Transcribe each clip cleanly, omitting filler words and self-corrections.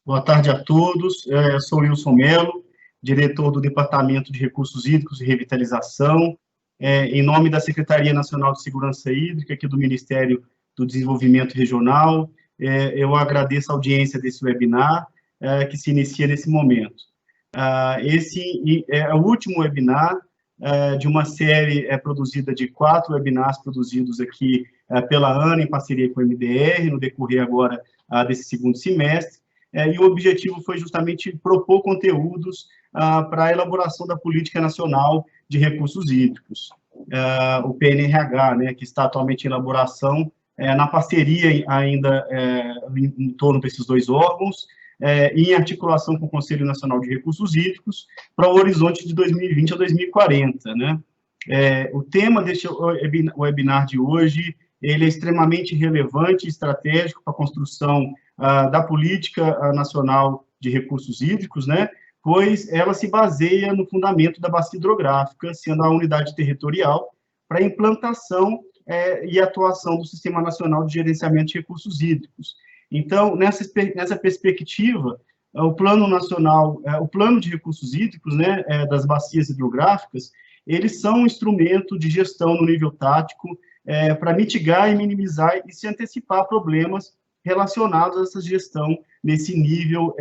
Boa tarde a todos. Eu sou Wilson Melo, diretor do Departamento de Recursos Hídricos e Revitalização. Em nome da Secretaria Nacional de Segurança Hídrica, aqui do Ministério do Desenvolvimento Regional, eu agradeço a audiência desse webinar, que se inicia nesse momento. Esse é o último webinar de uma série produzida de 4 webinars produzidos aqui pela ANA, em parceria com o MDR, no decorrer agora desse segundo semestre. E o objetivo foi justamente propor conteúdos para a elaboração da Política Nacional de Recursos Hídricos, o PNRH, né, que está atualmente em elaboração, na parceria ainda em torno desses 2 órgãos, em articulação com o Conselho Nacional de Recursos Hídricos, para o horizonte de 2020 a 2040, né? O tema deste webinar de hoje, ele é extremamente relevante e estratégico para a construção da Política Nacional de Recursos Hídricos, né? Pois ela se baseia no fundamento da bacia hidrográfica, sendo a unidade territorial para a implantação e atuação do Sistema Nacional de Gerenciamento de Recursos Hídricos. Então, nessa perspectiva, o Plano Nacional, o Plano de Recursos Hídricos, né, das bacias hidrográficas, eles são um instrumento de gestão no nível tático para mitigar e minimizar e se antecipar a problemas relacionados a essa gestão nesse nível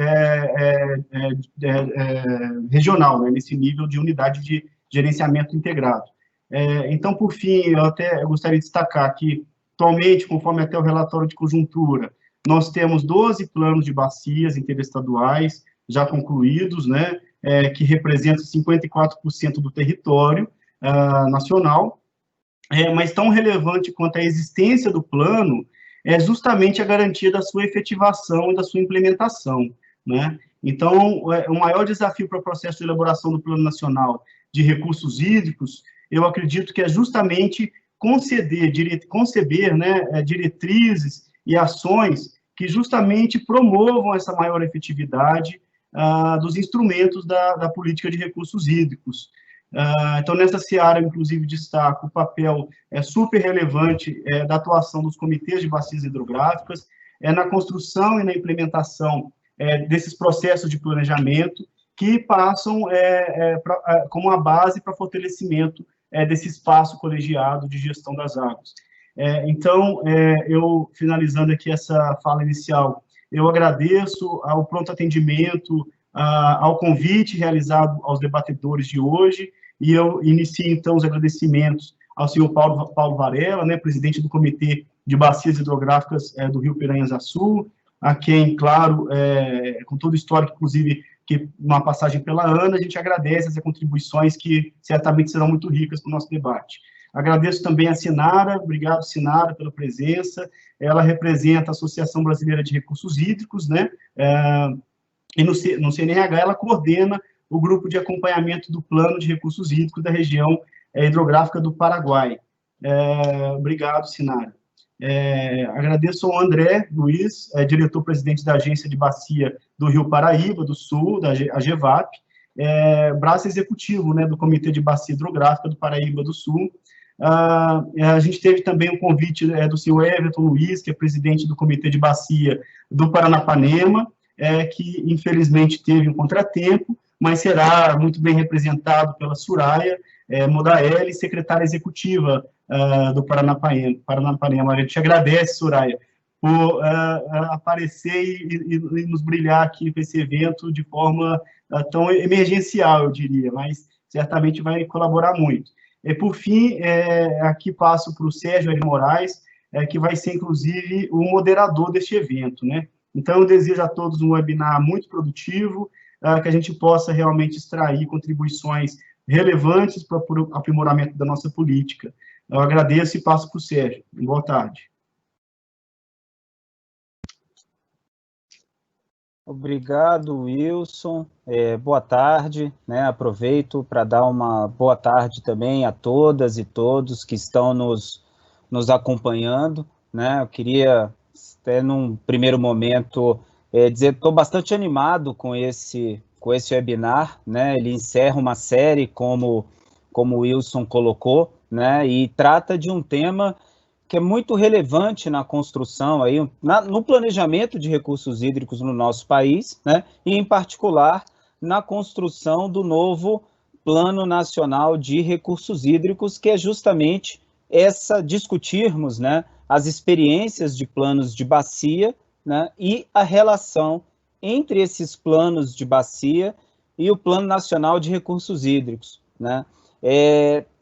regional, né, nesse nível de unidade de gerenciamento integrado. Então, por fim, eu gostaria de destacar que, atualmente, conforme até o relatório de conjuntura, nós temos 12 planos de bacias interestaduais já concluídos, né, que representam 54% do território nacional, mas tão relevante quanto a existência do plano é justamente a garantia da sua efetivação e da sua implementação, né? Então, o maior desafio para o processo de elaboração do Plano Nacional de Recursos Hídricos, eu acredito que é justamente conceber, né, diretrizes e ações que justamente promovam essa maior efetividade dos instrumentos da política de recursos hídricos. Então, nessa seara, inclusive, destaco o papel super relevante da atuação dos comitês de bacias hidrográficas, na construção e na implementação desses processos de planejamento que passam como a base para fortalecimento desse espaço colegiado de gestão das águas. Então, eu, finalizando aqui essa fala inicial, eu agradeço ao pronto atendimento, ao convite realizado aos debatedores de hoje, e eu inicio, então, os agradecimentos ao senhor Paulo Varela, né, presidente do Comitê de Bacias Hidrográficas do Rio Piranhas-Açu, a quem, claro, com todo o histórico, inclusive, que uma passagem pela ANA, a gente agradece essas contribuições que certamente serão muito ricas para o nosso debate. Agradeço também a Sinara, obrigado, Sinara, pela presença. Ela representa a Associação Brasileira de Recursos Hídricos, né? E no CNRH ela coordena o grupo de acompanhamento do Plano de Recursos Hídricos da região hidrográfica do Paraguai. Obrigado, Sinara. Agradeço ao André Luiz, diretor-presidente da Agência de Bacia do Rio Paraíba, do Sul, da AGEVAP, braço executivo, né, do Comitê de Bacia Hidrográfica do Paraíba do Sul. A gente teve também um convite do senhor Everton Luiz, que é presidente do Comitê de Bacia do Paranapanema, que infelizmente teve um contratempo, mas será muito bem representado pela Soraya Modaelli, secretária executiva do Paranapanema. A gente agradece, Soraya, por aparecer e nos brilhar aqui com esse evento de forma tão emergencial, eu diria, mas certamente vai colaborar muito. Por fim, aqui passo para o Sérgio L. Moraes, que vai ser, inclusive, o moderador deste evento, né? Então, eu desejo a todos um webinar muito produtivo, que a gente possa realmente extrair contribuições relevantes para o aprimoramento da nossa política. Eu agradeço e passo para o Sérgio. Boa tarde. Obrigado, Wilson. Boa tarde, né? Aproveito para dar uma boa tarde também a todas e todos que estão nos acompanhando, né? Eu queria, até num primeiro momento, dizer que estou bastante animado com esse webinar, né? Ele encerra uma série, como o Wilson colocou, né? E trata de um tema que é muito relevante na construção, aí, no planejamento de recursos hídricos no nosso país, né, e, em particular, na construção do novo Plano Nacional de Recursos Hídricos, que é justamente discutirmos, né, as experiências de planos de bacia, né, e a relação entre esses planos de bacia e o Plano Nacional de Recursos Hídricos, né.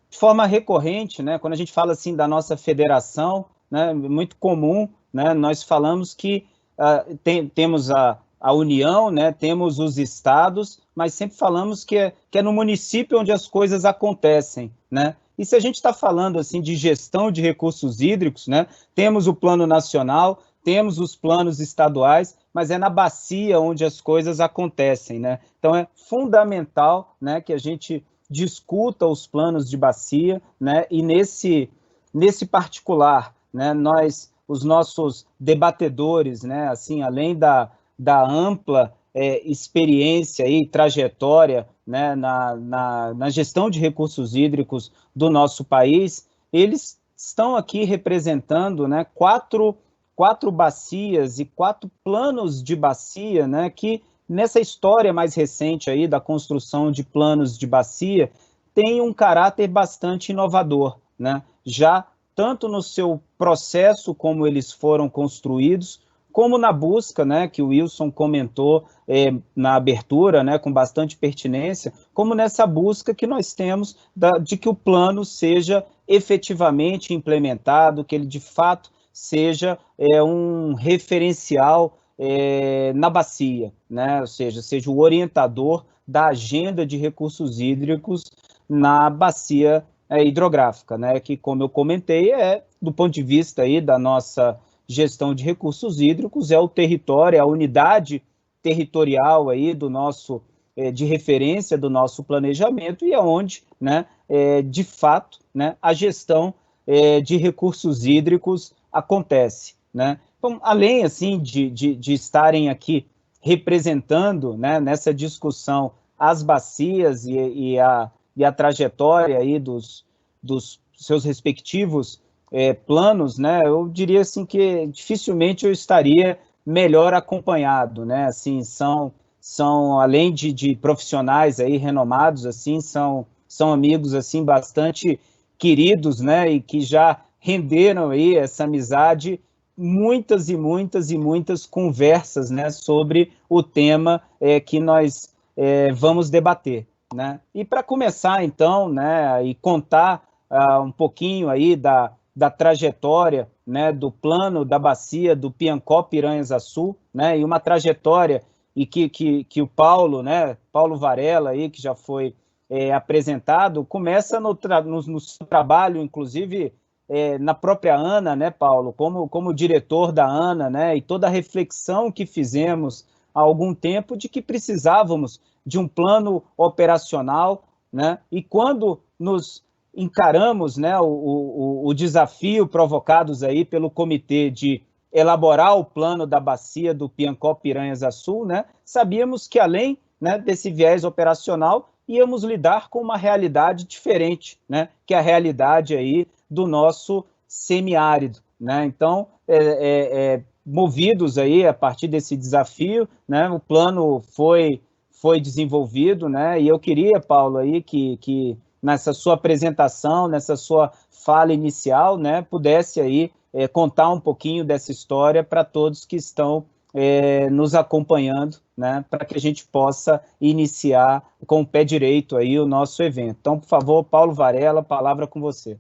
De forma recorrente, né, quando a gente fala assim da nossa federação, né, muito comum, né, nós falamos que temos a União, né, temos os estados, mas sempre falamos que é no município onde as coisas acontecem, né? E se a gente está falando assim de gestão de recursos hídricos, né, temos o Plano Nacional, temos os planos estaduais, mas é na bacia onde as coisas acontecem, né? Então é fundamental, né, que a gente discuta os planos de bacia, né, e nesse particular, né, os nossos debatedores, né, assim, além da ampla experiência e trajetória, né, na gestão de recursos hídricos do nosso país, eles estão aqui representando, né, quatro bacias e 4 planos de bacia, né, que nessa história mais recente aí da construção de planos de bacia, tem um caráter bastante inovador, né? Já tanto no seu processo como eles foram construídos, como na busca, né, que o Wilson comentou na abertura, né, com bastante pertinência, como nessa busca que nós temos de que o plano seja efetivamente implementado, que ele de fato seja um referencial na bacia, né? Ou seja o orientador da agenda de recursos hídricos na bacia hidrográfica, né? Que, como eu comentei, do ponto de vista aí da nossa gestão de recursos hídricos, é o território, a unidade territorial aí do nosso, de referência do nosso planejamento, e é onde, né, de fato, né, a gestão de recursos hídricos acontece, né? Então, além assim de estarem aqui representando, né, nessa discussão as bacias e a trajetória aí dos seus respectivos planos, né, eu diria assim que dificilmente eu estaria melhor acompanhado, né? Assim, são além de profissionais aí renomados, assim, são amigos assim bastante queridos, né, e que já renderam aí essa amizade muitas e muitas e muitas conversas, né, sobre o tema que nós vamos debater, né? E para começar, então, né, e contar um pouquinho aí da trajetória, né, do plano da bacia do Piancó-Piranhas-Açu, né, e uma trajetória e que o Paulo, né, Paulo Varela aí, que já foi apresentado, começa no seu trabalho, inclusive na própria ANA, né, Paulo, como diretor da ANA, né, e toda a reflexão que fizemos há algum tempo de que precisávamos de um plano operacional, né, e quando nos encaramos, né, o desafio provocados aí pelo comitê de elaborar o plano da bacia do Piancó-Piranhas-Açu, né, sabíamos que além, né, desse viés operacional, íamos lidar com uma realidade diferente, né, que é a realidade aí do nosso semiárido, né? Então, movidos aí a partir desse desafio, né, o plano foi desenvolvido, né, e eu queria, Paulo, aí que nessa sua apresentação, nessa sua fala inicial, né, pudesse aí contar um pouquinho dessa história para todos que estão nos acompanhando, né, para que a gente possa iniciar com o pé direito aí o nosso evento. Então, por favor, Paulo Varela, a palavra com você.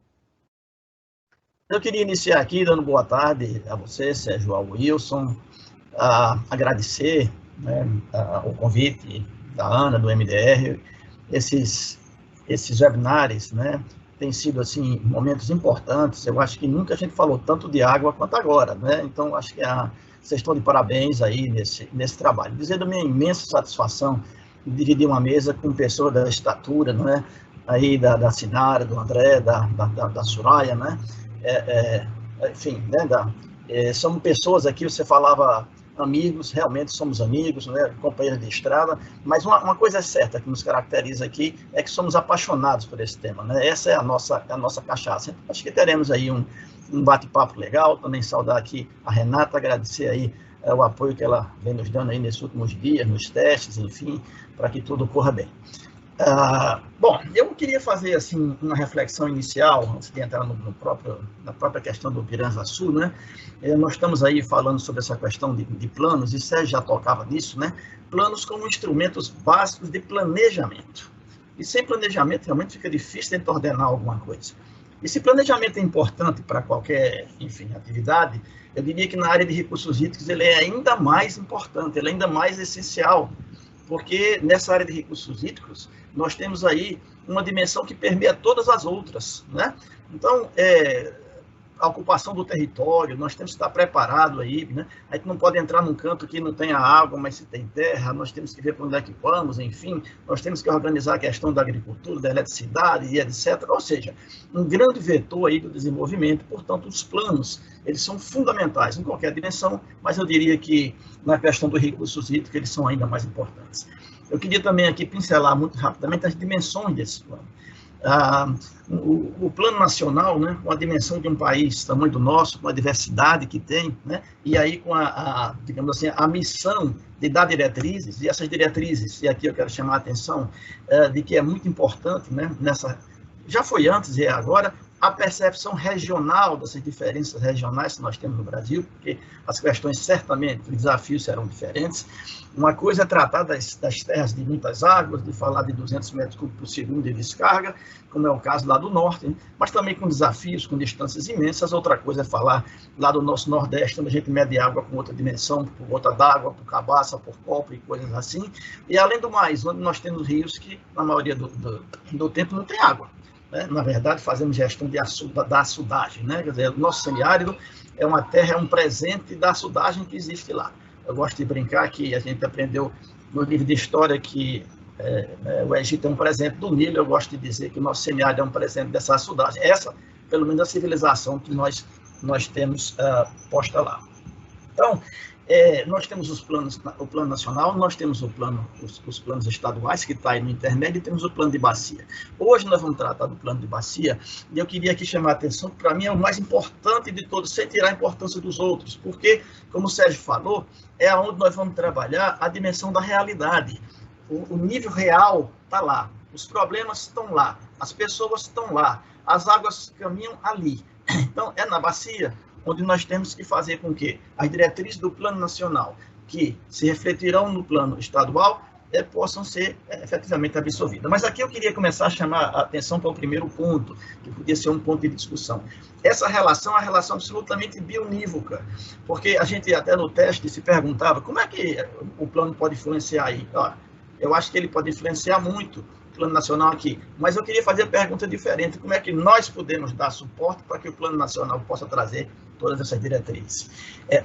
Eu queria iniciar aqui dando boa tarde a você, Sérgio, ao Wilson, agradecer, né, o convite da ANA, do MDR, esses webinars, né, têm sido, assim, momentos importantes. Eu acho que nunca a gente falou tanto de água quanto agora, né, então acho que vocês estão de parabéns aí nesse trabalho. Dizer da minha imensa satisfação de dividir uma mesa com pessoas da estatura, né, aí da Sinara, do André, da Soraya, né, enfim, né, somos pessoas aqui, você falava amigos, realmente somos amigos, né, companheiros de estrada, mas uma coisa é certa que nos caracteriza aqui é que somos apaixonados por esse tema, né, essa é a nossa cachaça. Acho que teremos aí um um bate-papo legal. Também saudar aqui a Renata, agradecer aí o apoio que ela vem nos dando aí nesses últimos dias, nos testes, enfim, para que tudo corra bem. Bom, eu queria fazer assim uma reflexão inicial, antes de entrar na própria questão do Piranha-Açu, né? Nós estamos aí falando sobre essa questão de planos, e Sérgio já tocava nisso, né? Planos como instrumentos básicos de planejamento. E sem planejamento realmente fica difícil de ordenar alguma coisa. E se planejamento é importante para qualquer, enfim, atividade, eu diria que na área de recursos hídricos ele é ainda mais importante, ele é ainda mais essencial, porque nessa área de recursos hídricos nós temos aí uma dimensão que permeia todas as outras, né? Então, a ocupação do território, nós temos que estar preparado aí, né? A gente não pode entrar num canto que não tenha água, mas se tem terra, nós temos que ver para onde é que vamos, enfim, nós temos que organizar a questão da agricultura, da eletricidade e etc. Ou seja, um grande vetor aí do desenvolvimento. Portanto, os planos, eles são fundamentais em qualquer dimensão, mas eu diria que na questão dos recursos hídricos, eles são ainda mais importantes. Eu queria também aqui pincelar muito rapidamente as dimensões desse plano. O plano nacional, né, com a dimensão de um país tamanho do nosso, com a diversidade que tem, né, e aí com digamos assim, a missão de dar diretrizes, e essas diretrizes, e aqui eu quero chamar a atenção de que é muito importante, né, já foi antes e é agora, a percepção regional dessas diferenças regionais que nós temos no Brasil, porque as questões certamente, os desafios serão diferentes. Uma coisa é tratar das terras de muitas águas, de falar de 200 metros cúbicos por segundo de descarga, como é o caso lá do norte, né? Mas também com desafios, com distâncias imensas. Outra coisa é falar lá do nosso nordeste, onde a gente mede água com outra dimensão, por gota d'água, por cabaça, por copo e coisas assim. E além do mais, onde nós temos rios que, na maioria do tempo, não tem água. Na verdade, fazemos gestão da açudagem, né? Quer dizer, o nosso semiárido é uma terra, é um presente da açudagem que existe lá. Eu gosto de brincar que a gente aprendeu no livro de história que o Egito é um presente do Nilo. Eu gosto de dizer que o nosso semiárido é um presente dessa açudagem. Essa, pelo menos, a civilização que nós temos posta lá. Então, nós temos o plano nacional, nós temos os planos estaduais, que está aí no intermédio, e temos o plano de bacia. Hoje nós vamos tratar do plano de bacia, e eu queria aqui chamar a atenção, que para mim é o mais importante de todos, sem tirar a importância dos outros, porque, como o Sérgio falou, é onde nós vamos trabalhar a dimensão da realidade. O nível real está lá, os problemas estão lá, as pessoas estão lá, as águas caminham ali. Então, é na bacia onde nós temos que fazer com que as diretrizes do plano nacional, que se refletirão no plano estadual, possam ser efetivamente absorvidas. Mas aqui eu queria começar a chamar a atenção para o primeiro ponto, que podia ser um ponto de discussão. Essa relação é uma relação absolutamente bionívoca, porque a gente até no teste se perguntava como é que o plano pode influenciar aí. Eu acho que ele pode influenciar muito o plano nacional aqui, mas eu queria fazer a pergunta diferente: como é que nós podemos dar suporte para que o plano nacional possa trazer todas essas diretrizes?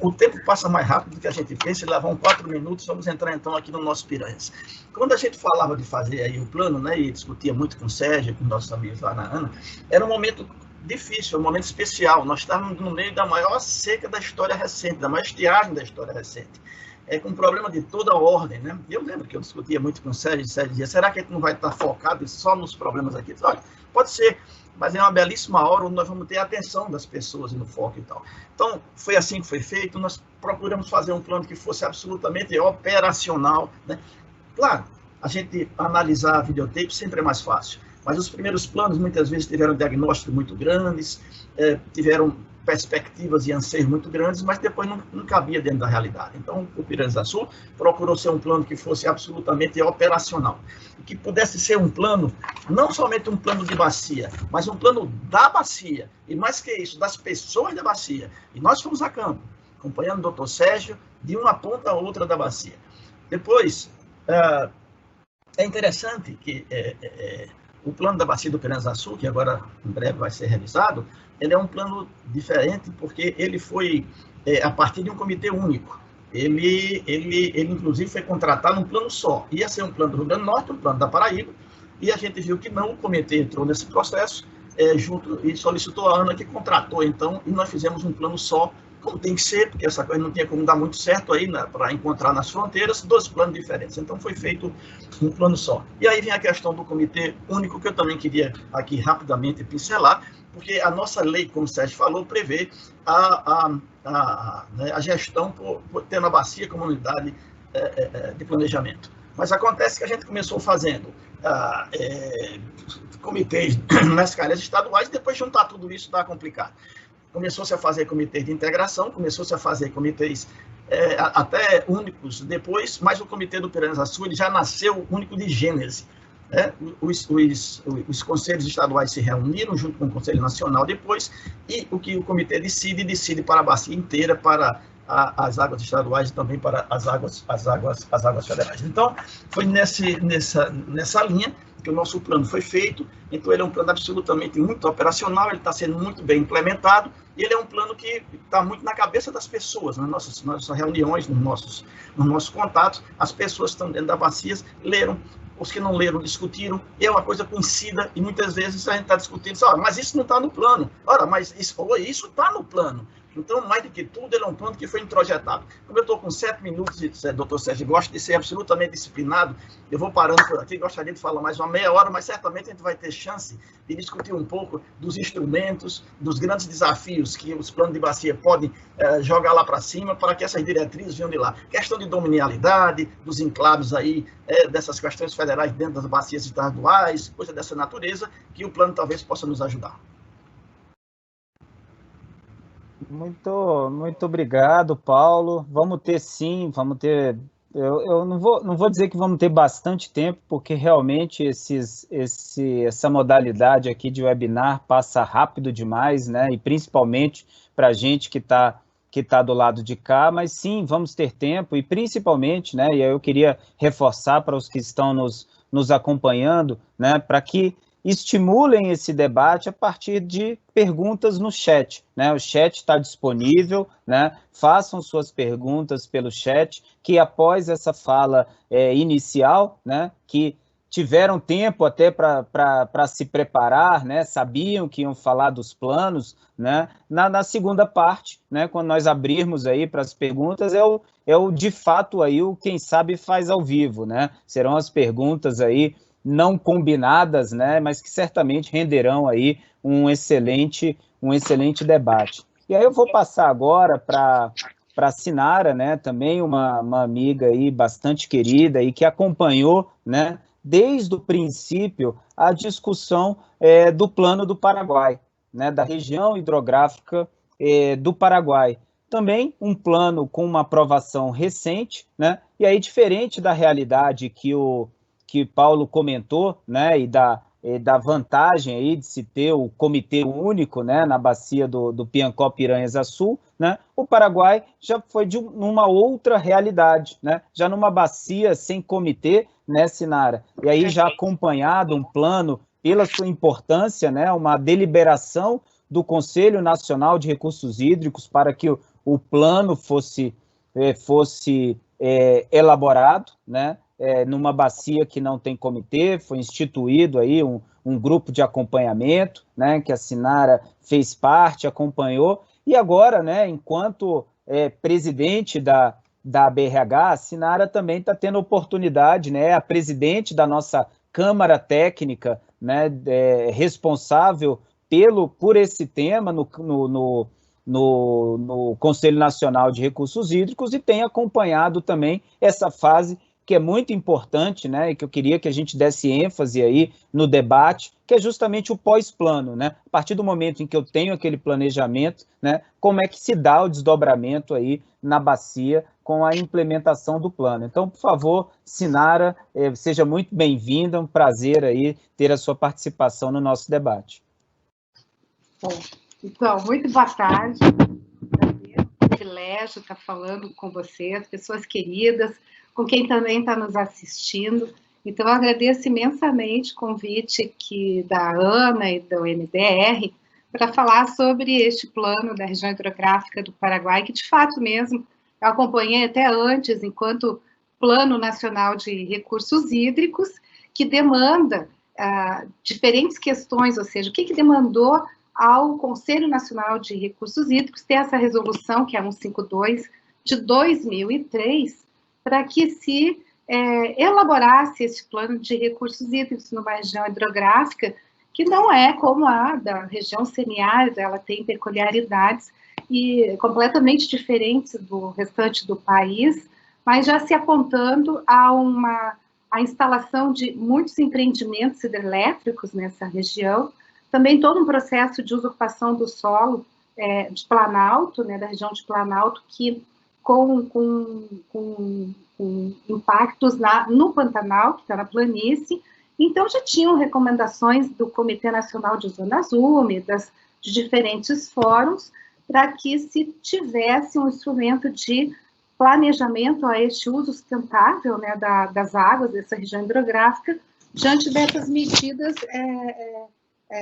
O tempo passa mais rápido do que a gente pensa, e lá vão 4 minutos, vamos entrar então aqui no nosso Piranhas. Quando a gente falava de fazer aí o plano, né, e discutia muito com o Sérgio, com nossos amigos lá na ANA, era um momento difícil, um momento especial. Nós estávamos no meio da maior seca da história recente, da maior estiagem da história recente. Com um problema de toda a ordem, né? Eu lembro que eu discutia muito com o Sérgio dizia: será que a gente não vai estar focado só nos problemas aqui? Olha, pode ser, mas é uma belíssima hora onde nós vamos ter a atenção das pessoas no foco e tal. Então, foi assim que foi feito. Nós procuramos fazer um plano que fosse absolutamente operacional, né? Claro, a gente analisar a videotape sempre é mais fácil, mas os primeiros planos muitas vezes tiveram diagnósticos muito grandes, tiveram perspectivas e anseios muito grandes, mas depois não cabia dentro da realidade. Então, o Piranha-Açu procurou ser um plano que fosse absolutamente operacional, que pudesse ser um plano, não somente um plano de bacia, mas um plano da bacia, e mais que isso, das pessoas da bacia. E nós fomos a campo, acompanhando o doutor Sérgio, de uma ponta a outra da bacia. Depois, é interessante que o plano da bacia do Piranha-Açu, que agora em breve vai ser revisado, ele é um plano diferente, porque ele foi a partir de um comitê único. Ele inclusive foi contratado num plano só. Ia ser um plano do Rio Grande do Norte, um plano da Paraíba, e a gente viu que não, o comitê entrou nesse processo junto e solicitou a ANA, que contratou então, e nós fizemos um plano só como tem que ser, porque essa coisa não tinha como dar muito certo aí, né, para encontrar nas fronteiras 12 planos diferentes. Então, foi feito um plano só. E aí vem a questão do Comitê Único, que eu também queria aqui rapidamente pincelar, porque a nossa lei, como o Sérgio falou, prevê a gestão por ter na bacia como unidade de planejamento. Mas acontece que a gente começou fazendo comitês nas calhas estaduais, e depois juntar tudo isso está complicado. Começou-se a fazer comitês de integração, começou-se a fazer comitês até únicos depois, mas o Comitê do Piranhas Açu ele já nasceu único de gênese. Os conselhos estaduais se reuniram junto com o Conselho Nacional depois, e o que o comitê decide para a bacia inteira, para as águas estaduais e também para as águas federais. Então, foi nessa linha que o nosso plano foi feito. Então, ele é um plano absolutamente muito operacional, ele está sendo muito bem implementado, e ele é um plano que está muito na cabeça das pessoas, nas nossas reuniões, nos nossos contatos. As pessoas que estão dentro da bacia leram, os que não leram discutiram, e é uma coisa conhecida, e muitas vezes a gente está discutindo, mas isso não está no plano. Ora, mas isso está no plano. Então, mais do que tudo, ele é um plano que foi introjetado. Como eu estou com 7 minutos, e doutor Sérgio gosta de ser absolutamente disciplinado, eu vou parando por aqui, gostaria de falar mais uma meia hora, mas certamente a gente vai ter chance de discutir um pouco dos instrumentos, dos grandes desafios que os planos de bacia podem jogar lá para cima, para que essas diretrizes venham de lá. Questão de dominialidade, dos enclaves aí, dessas questões federais dentro das bacias estaduais, coisa dessa natureza, que o plano talvez possa nos ajudar. Muito obrigado, Paulo. Vamos ter sim, vamos ter. Eu não vou dizer que vamos ter bastante tempo, porque realmente essa modalidade aqui de webinar passa rápido demais, né? E principalmente para a gente que tá do lado de cá, mas sim, vamos ter tempo, e principalmente, né? E aí eu queria reforçar para os que estão nos acompanhando, né? Para que estimulem esse debate a partir de perguntas no chat, né? O chat está disponível, né? Façam suas perguntas pelo chat, que após essa fala inicial, né? Que tiveram tempo até para se preparar, né? Sabiam que iam falar dos planos, né? Na segunda parte, né? Quando nós abrirmos aí para as perguntas, é o de fato aí o quem sabe faz ao vivo, né? Serão as perguntas aí não combinadas, né, mas que certamente renderão aí um excelente debate. E aí eu vou passar agora para a Sinara, né, também uma amiga aí bastante querida e que acompanhou, né, desde o princípio a discussão do Plano do Paraguai, né, da região hidrográfica do Paraguai. Também um plano com uma aprovação recente, né, e aí diferente da realidade que Paulo comentou, né, e da vantagem aí de se ter o comitê único, né, na bacia do Piancó Piranhas Açu, né, o Paraguai já foi numa outra realidade, né, já numa bacia sem comitê, né, Sinara, e aí já acompanhado um plano pela sua importância, né, uma deliberação do Conselho Nacional de Recursos Hídricos para que o plano fosse elaborado, né, numa bacia que não tem comitê, foi instituído aí um grupo de acompanhamento, né, que a Sinara fez parte, acompanhou, e agora, né, enquanto presidente da BRH, a Sinara também está tendo oportunidade, né, a presidente da nossa Câmara Técnica, né, responsável por esse tema no Conselho Nacional de Recursos Hídricos, e tem acompanhado também essa fase que é muito importante, né, e que eu queria que a gente desse ênfase aí no debate, que é justamente o pós-plano, né, a partir do momento em que eu tenho aquele planejamento, né, como é que se dá o desdobramento aí na bacia com a implementação do plano. Então, por favor, Sinara, seja muito bem-vinda, um prazer aí ter a sua participação no nosso debate. Bom, então, muito boa tarde, é um privilégio estar falando com vocês, pessoas queridas, com quem também está nos assistindo. Então, eu agradeço imensamente o convite da Ana e do MDR para falar sobre este plano da região hidrográfica do Paraguai, que, de fato mesmo, eu acompanhei até antes, enquanto Plano Nacional de Recursos Hídricos, que demanda diferentes questões, ou seja, o que demandou ao Conselho Nacional de Recursos Hídricos ter essa resolução, que é 152, de 2003, para que se elaborasse esse plano de recursos hídricos numa região hidrográfica, que não é como a da região semiárida, ela tem peculiaridades e completamente diferentes do restante do país, mas já se apontando a instalação de muitos empreendimentos hidrelétricos nessa região, também todo um processo de usurpação do solo de Planalto, né, da região de Planalto, que com impactos no Pantanal, que está na planície. Então, já tinham recomendações do Comitê Nacional de Zonas Úmidas, de diferentes fóruns, para que se tivesse um instrumento de planejamento a este uso sustentável, né, das águas dessa região hidrográfica, diante dessas medidas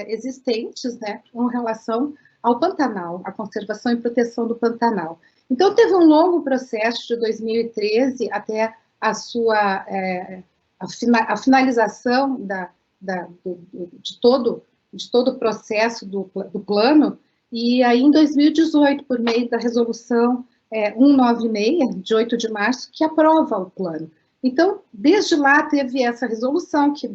existentes, né, com relação ao Pantanal, à conservação e proteção do Pantanal. Então, teve um longo processo de 2013 até a finalização de todo o processo do plano, e aí em 2018, por meio da resolução 196, de 8 de março, que aprova o plano. Então, desde lá teve essa resolução que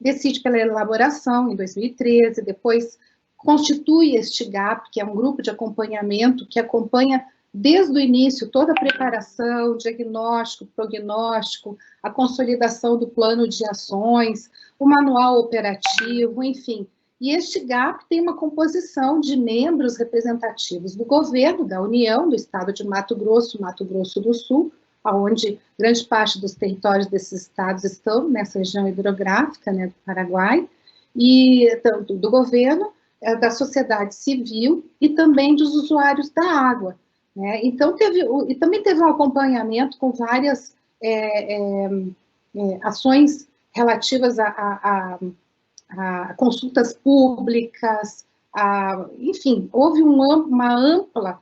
decide pela elaboração em 2013, depois constitui este GAP, que é um grupo de acompanhamento que acompanha desde o início toda a preparação, diagnóstico, prognóstico, a consolidação do plano de ações, o manual operativo, enfim. E este GAP tem uma composição de membros representativos do governo, da União, do estado de Mato Grosso do Sul, onde grande parte dos territórios desses estados estão nessa região hidrográfica, né, do Paraguai, e do governo, da sociedade civil e também dos usuários da água. Né? Então, também teve um acompanhamento com várias ações relativas a consultas públicas, enfim, houve uma ampla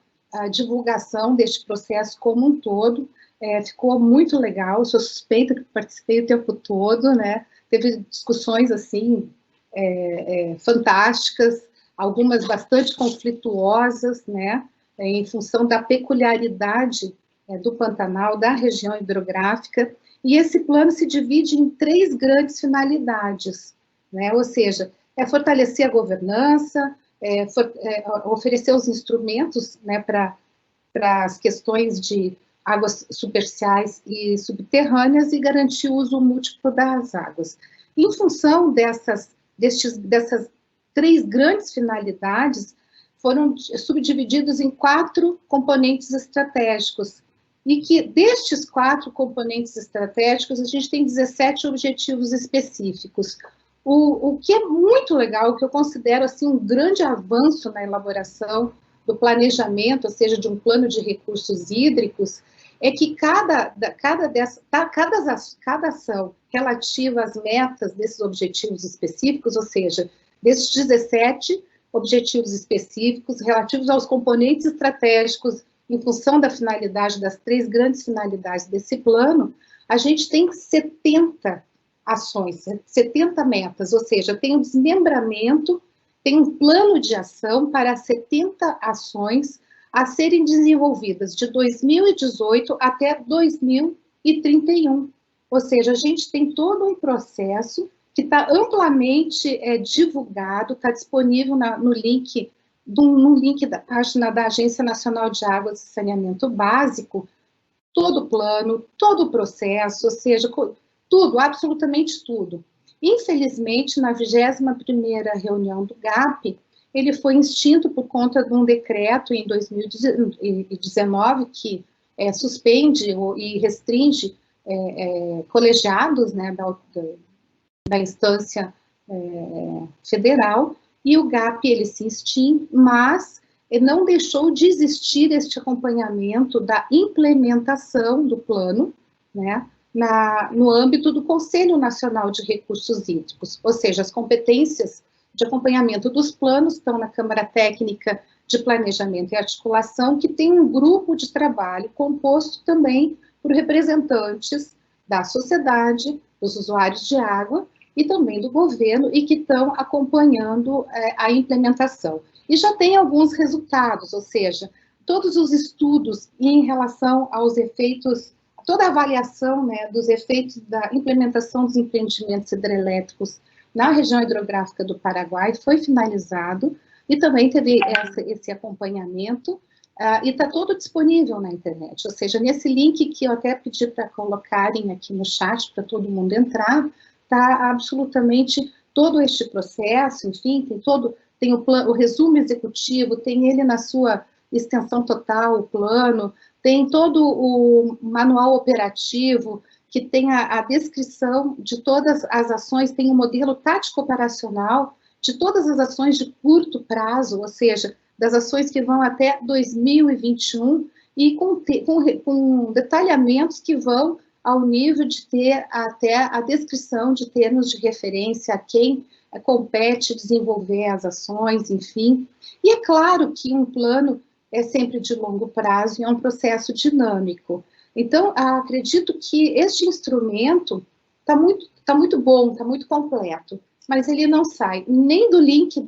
divulgação deste processo como um todo, ficou muito legal, eu sou suspeita que participei o tempo todo, né? Teve discussões, assim, fantásticas, algumas bastante conflituosas, né? Em função da peculiaridade do Pantanal, da região hidrográfica, e esse plano se divide em 3 grandes finalidades, né? Ou seja, fortalecer a governança, oferecer os instrumentos, né, para as questões de águas superficiais e subterrâneas e garantir o uso múltiplo das águas. Em função dessas 3 grandes finalidades, foram subdivididos em 4 componentes estratégicos, e que destes 4 componentes estratégicos, a gente tem 17 objetivos específicos. O que é muito legal, o que eu considero assim, um grande avanço na elaboração do planejamento, ou seja, de um plano de recursos hídricos, é que cada ação relativa às metas desses objetivos específicos, ou seja, desses 17 objetivos específicos relativos aos componentes estratégicos em função da finalidade, das 3 grandes finalidades desse plano, a gente tem 70 ações, 70 metas, ou seja, tem um desmembramento, tem um plano de ação para 70 ações a serem desenvolvidas de 2018 até 2031. Ou seja, a gente tem todo um processo que está amplamente divulgado, está disponível no link da página da Agência Nacional de Águas e Saneamento Básico, todo o plano, todo o processo, ou seja, tudo, absolutamente tudo. Infelizmente, na 21ª reunião do GAP, ele foi extinto por conta de um decreto em 2019 que suspende e restringe colegiados, né, da instância federal, e o GAP ele se extingue, mas não deixou de existir este acompanhamento da implementação do plano, né, no âmbito do Conselho Nacional de Recursos Hídricos, ou seja, as competências de acompanhamento dos planos estão na Câmara Técnica de Planejamento e Articulação, que tem um grupo de trabalho composto também por representantes da sociedade, dos usuários de água, e também do governo, e que estão acompanhando a implementação. E já tem alguns resultados, ou seja, todos os estudos em relação aos efeitos, toda a avaliação, né, dos efeitos da implementação dos empreendimentos hidrelétricos na região hidrográfica do Paraguai foi finalizado, e também teve esse acompanhamento, e está todo disponível na internet, ou seja, nesse link que eu até pedi para colocarem aqui no chat, para todo mundo entrar, está absolutamente todo este processo, enfim, tem o resumo executivo, tem ele na sua extensão total, o plano, tem todo o manual operativo, que tem a descrição de todas as ações, tem o modelo tático operacional de todas as ações de curto prazo, ou seja, das ações que vão até 2021, e com detalhamentos que vão ao nível de ter até a descrição de termos de referência a quem compete desenvolver as ações, enfim. E é claro que um plano é sempre de longo prazo e é um processo dinâmico. Então, acredito que este instrumento está muito bom, está muito completo, mas ele não sai nem do link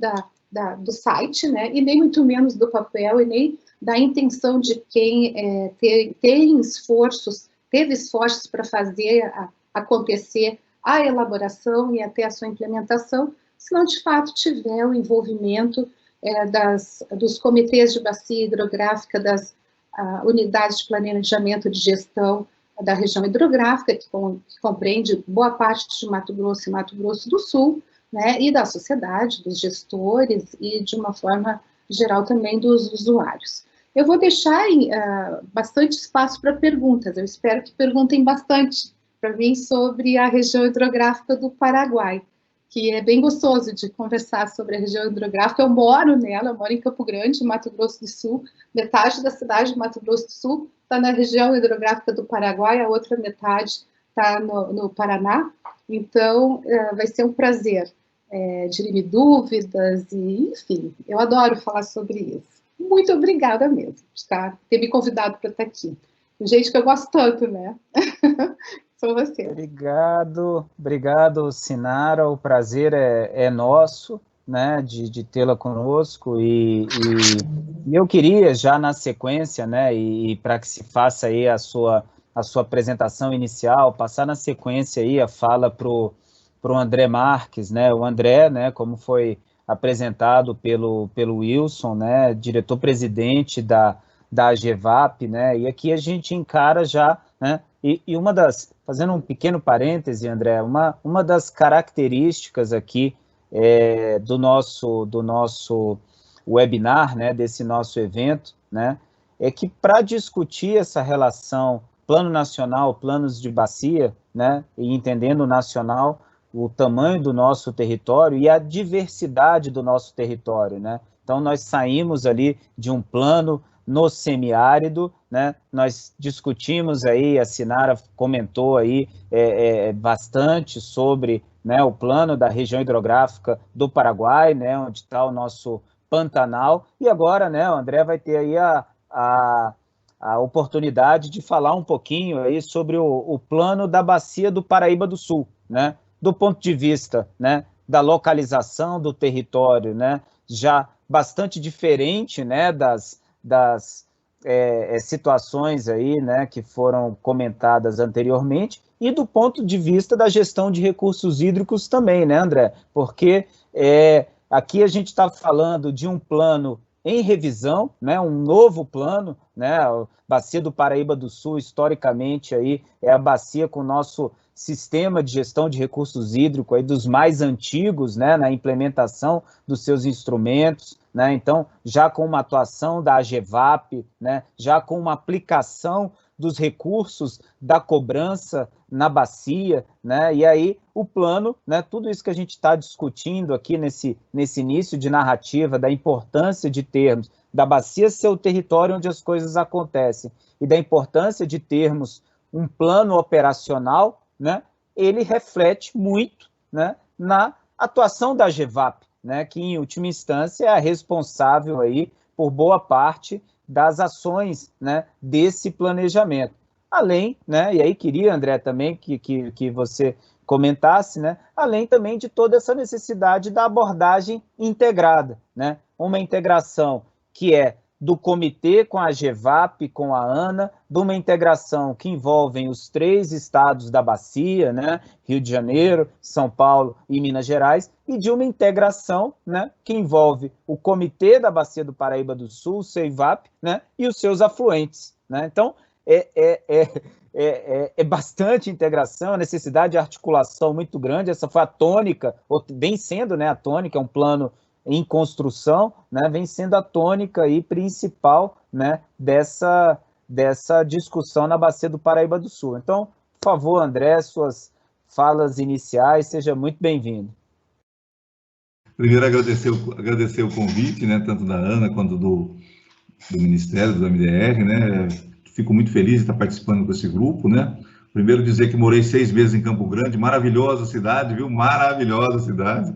do site, né, e nem muito menos do papel, e nem da intenção de quem teve esforços para fazer acontecer a elaboração e até a sua implementação, se não de fato tiver o envolvimento dos comitês de bacia hidrográfica, das unidades de planejamento de gestão da região hidrográfica, que compreende boa parte de Mato Grosso e Mato Grosso do Sul, né, e da sociedade, dos gestores e, de uma forma geral, também dos usuários. Eu vou deixar bastante espaço para perguntas, eu espero que perguntem bastante para mim sobre a região hidrográfica do Paraguai, que é bem gostoso de conversar sobre a região hidrográfica. Eu moro nela, eu moro em Campo Grande, Mato Grosso do Sul, metade da cidade de Mato Grosso do Sul está na região hidrográfica do Paraguai, a outra metade está no Paraná, então vai ser um prazer dirimir dúvidas, e enfim, eu adoro falar sobre isso. Muito obrigada mesmo, por ter me convidado para estar aqui. Gente que eu gosto tanto, né? Sou você. Obrigado, Sinara, o prazer é nosso, né, de tê-la conosco, e eu queria já na sequência, né, e para que se faça aí a sua apresentação inicial, passar na sequência aí a fala para o André Marques, né, o André, né, como foi apresentado pelo Wilson, né, diretor-presidente da AGEVAP, né, e aqui a gente encara já, né, e fazendo um pequeno parêntese, André, uma das características aqui do nosso webinar, né, desse nosso evento, né, é que para discutir essa relação plano nacional, planos de bacia, né, e entendendo o nacional, o tamanho do nosso território e a diversidade do nosso território, né? Então, nós saímos ali de um plano no semiárido, né? Nós discutimos aí, a Sinara comentou aí bastante sobre, né, o plano da região hidrográfica do Paraguai, né, onde está o nosso Pantanal, e agora, né, o André vai ter aí a oportunidade de falar um pouquinho aí sobre o plano da bacia do Paraíba do Sul, né? Do ponto de vista, né, da localização do território, né, já bastante diferente, né, das situações aí, né, que foram comentadas anteriormente, e do ponto de vista da gestão de recursos hídricos também, né, André? Porque aqui a gente está falando de um plano em revisão, né, um novo plano, né, a Bacia do Paraíba do Sul, historicamente, aí, é a bacia com o nosso sistema de gestão de recursos hídricos, aí, dos mais antigos, né, na implementação dos seus instrumentos, né, então, já com uma atuação da AGEVAP, né, já com uma aplicação dos recursos da cobrança na bacia, né, e aí o plano, né, tudo isso que a gente está discutindo aqui nesse início de narrativa, da importância de termos da bacia ser o território onde as coisas acontecem, e da importância de termos um plano operacional, né, ele reflete muito, né, na atuação da AGEVAP, né, que em última instância é a responsável aí por boa parte das ações, né, desse planejamento. Além, né, e aí queria, André, também que você comentasse, né? Além também de toda essa necessidade da abordagem integrada, né? Uma integração que é do comitê com a GEVAP, com a ANA, de uma integração que envolve os 3 estados da bacia, né? Rio de Janeiro, São Paulo e Minas Gerais, e de uma integração, né, que envolve o comitê da bacia do Paraíba do Sul, o CEIVAP, né, e os seus afluentes, né? Então, é bastante integração, a necessidade de articulação muito grande. Essa foi a tônica, vem sendo, né, a tônica, é um plano em construção, né, vem sendo a tônica aí principal, né, dessa discussão na bacia do Paraíba do Sul. Então, por favor, André, suas falas iniciais, seja muito bem-vindo. Primeiro, agradecer o convite, né, tanto da ANA quanto do Ministério, do MDR, né, fico muito feliz de estar participando com esse grupo, né. Primeiro, dizer que morei 6 meses em Campo Grande, maravilhosa cidade, viu, maravilhosa cidade,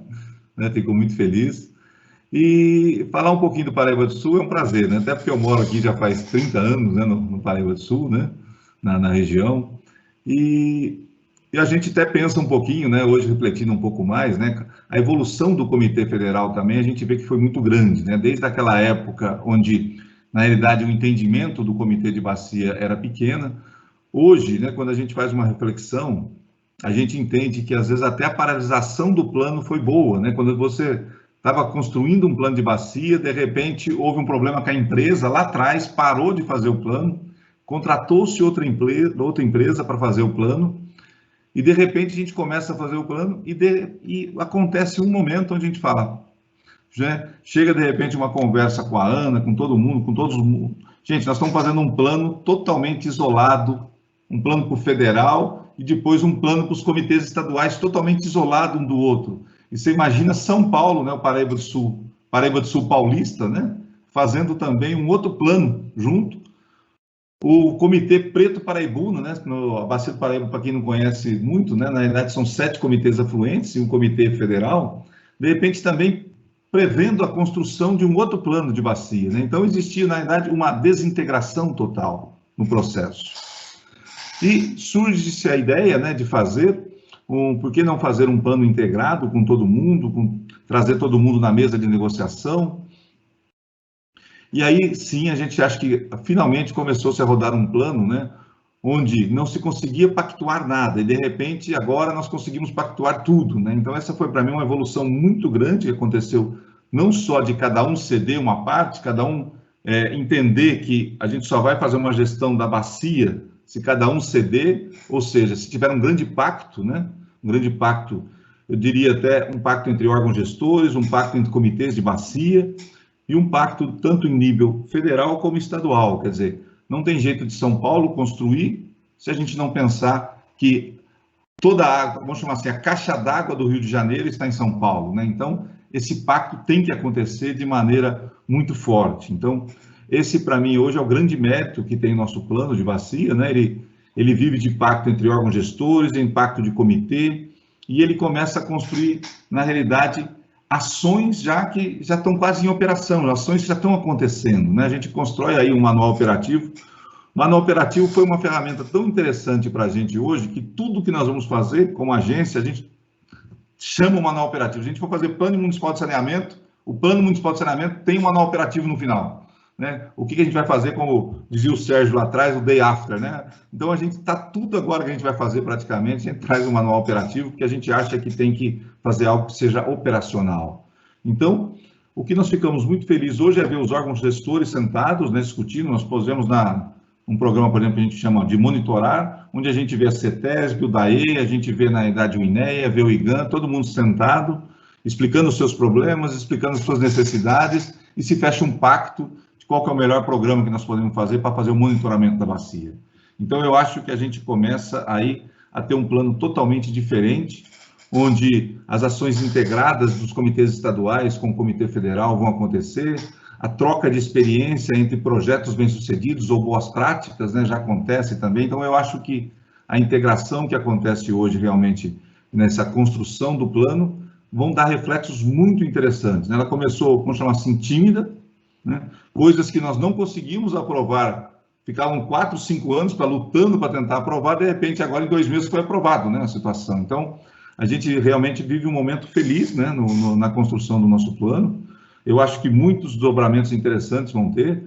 né, fico muito feliz. E falar um pouquinho do Paraíba do Sul é um prazer, né, até porque eu moro aqui já faz 30 anos, né, no Paraíba do Sul, né, na região, e a gente até pensa um pouquinho, né, hoje refletindo um pouco mais, né, a evolução do Comitê Federal também, a gente vê que foi muito grande, né, desde aquela época onde, na realidade, o entendimento do Comitê de Bacia era pequena. Hoje, né, quando a gente faz uma reflexão, a gente entende que, às vezes, até a paralisação do plano foi boa, né, quando você estava construindo um plano de bacia, de repente houve um problema com a empresa, lá atrás, parou de fazer o plano, contratou-se outra empresa para fazer o plano, e de repente a gente começa a fazer o plano e acontece um momento onde a gente fala, né, chega de repente uma conversa com a ANA, com todo mundo, com todos os... Gente, nós estamos fazendo um plano totalmente isolado, um plano para o federal e depois um plano para os comitês estaduais totalmente isolado um do outro. E você imagina São Paulo, né, o Paraíba do Sul paulista, né, fazendo também um outro plano junto. O Comitê Preto Paraibuno, né, a Bacia do Paraíba, para quem não conhece muito, né, na verdade são 7 comitês afluentes e um comitê federal, de repente também prevendo a construção de um outro plano de bacia, né? Então existia, na verdade, uma desintegração total no processo. E surge-se a ideia, né, de fazer por que não fazer um plano integrado com todo mundo, trazer todo mundo na mesa de negociação? E aí, sim, a gente acha que finalmente começou-se a rodar um plano, né, onde não se conseguia pactuar nada, e de repente agora nós conseguimos pactuar tudo, né? Então essa foi para mim uma evolução muito grande que aconteceu, não só de cada um ceder uma parte, cada um entender que a gente só vai fazer uma gestão da bacia se cada um ceder, ou seja, se tiver um grande pacto, né? Um grande pacto, eu diria até um pacto entre órgãos gestores, um pacto entre comitês de bacia e um pacto tanto em nível federal como estadual. Quer dizer, não tem jeito de São Paulo construir se a gente não pensar que toda a água, vamos chamar assim, a caixa d'água do Rio de Janeiro está em São Paulo, né? Então, esse pacto tem que acontecer de maneira muito forte. Então, esse, para mim, hoje é o grande mérito que tem nosso plano de bacia, né? Ele vive de pacto entre órgãos gestores, em pacto de comitê, e ele começa a construir, na realidade, ações que já estão quase em operação, ações que já estão acontecendo, né? A gente constrói aí um manual operativo. O manual operativo foi uma ferramenta tão interessante para a gente hoje, que tudo que nós vamos fazer como agência, a gente chama o manual operativo. Se a gente for fazer plano municipal de saneamento, o plano municipal de saneamento tem um manual operativo no final, né? O que a gente vai fazer, como dizia o Sérgio lá atrás, o day after, né? Então, a gente está tudo agora que a gente vai fazer praticamente, a gente traz um manual operativo, porque a gente acha que tem que fazer algo que seja operacional. Então, o que nós ficamos muito felizes hoje é ver os órgãos gestores sentados, né, discutindo. Nós pusemos um programa, por exemplo, que a gente chama de monitorar, onde a gente vê a CETESB, o DAE, a gente vê, na realidade, o INEA, vê o IGAN, todo mundo sentado, explicando os seus problemas, explicando as suas necessidades, e se fecha um pacto de qual que é o melhor programa que nós podemos fazer para fazer o monitoramento da bacia. Então, eu acho que a gente começa aí a ter um plano totalmente diferente, onde as ações integradas dos comitês estaduais com o Comitê Federal vão acontecer, a troca de experiência entre projetos bem-sucedidos ou boas práticas, né, já acontece também. Então, eu acho que a integração que acontece hoje realmente nessa construção do plano vão dar reflexos muito interessantes, né? Ela começou, vamos chamar assim, tímida, né? Coisas que nós não conseguimos aprovar ficavam 4, 5 anos lutando para tentar aprovar, de repente, agora em 2 meses foi aprovado, né, a situação. Então, a gente realmente vive um momento feliz, né, na construção do nosso plano. Eu acho que muitos desdobramentos interessantes vão ter.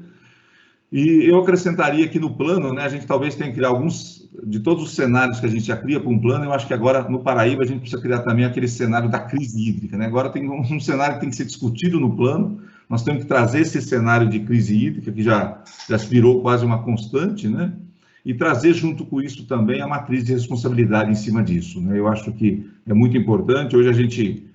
E eu acrescentaria que no plano, né, a gente talvez tenha que criar alguns, de todos os cenários que a gente já cria para um plano, eu acho que agora no Paraíba a gente precisa criar também aquele cenário da crise hídrica, né? Agora tem um cenário que tem que ser discutido no plano, nós temos que trazer esse cenário de crise hídrica, que já virou quase uma constante, né? E trazer junto com isso também a matriz de responsabilidade em cima disso, né? Eu acho que é muito importante. Hoje a gente,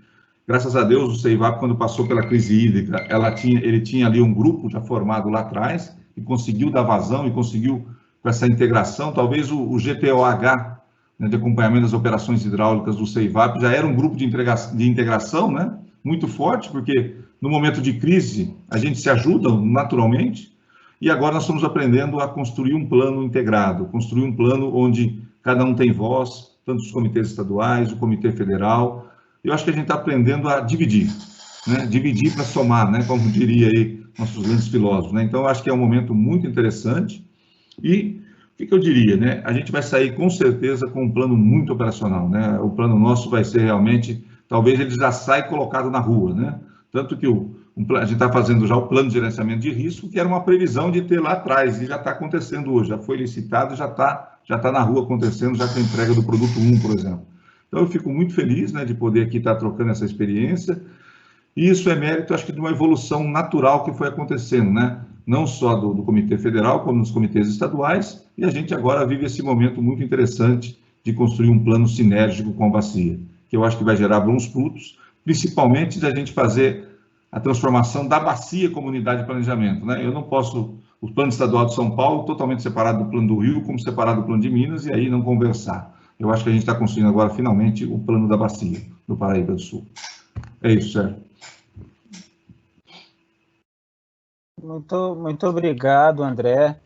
graças a Deus, o CEIVAP, quando passou pela crise hídrica, ele tinha ali um grupo já formado lá atrás, e conseguiu dar vazão, e conseguiu, com essa integração, talvez o GTOH, né, de acompanhamento das operações hidráulicas do CEIVAP, já era um grupo de integração, né, muito forte, porque no momento de crise a gente se ajuda naturalmente, e agora nós estamos aprendendo a construir um plano integrado, construir um plano onde cada um tem voz, tanto os comitês estaduais, o comitê federal. Eu acho que a gente está aprendendo a dividir, né, dividir para somar, né, como diria aí nossos grandes filósofos, né? Então, eu acho que é um momento muito interessante. E o que eu diria, né? A gente vai sair com certeza com um plano muito operacional, né? O plano nosso vai ser realmente, talvez ele já saia colocado na rua, né? Tanto que a gente está fazendo já o plano de gerenciamento de risco, que era uma previsão de ter lá atrás, e já está acontecendo hoje, já foi licitado, já está na rua acontecendo, já com a entrega do produto 1, por exemplo. Então, eu fico muito feliz, né, de poder aqui estar trocando essa experiência. E isso é mérito, acho que, de uma evolução natural que foi acontecendo, né? Não só do Comitê Federal, como dos comitês estaduais, e a gente agora vive esse momento muito interessante de construir um plano sinérgico com a bacia, que eu acho que vai gerar bons frutos, principalmente da gente fazer a transformação da bacia como unidade de planejamento, né? Eu não posso, o plano estadual de São Paulo, totalmente separado do plano do Rio, como separado do plano de Minas, e aí não conversar. Eu acho que a gente está construindo agora, finalmente, o plano da bacia, do Paraíba do Sul. É isso, Sérgio. Muito obrigado, André.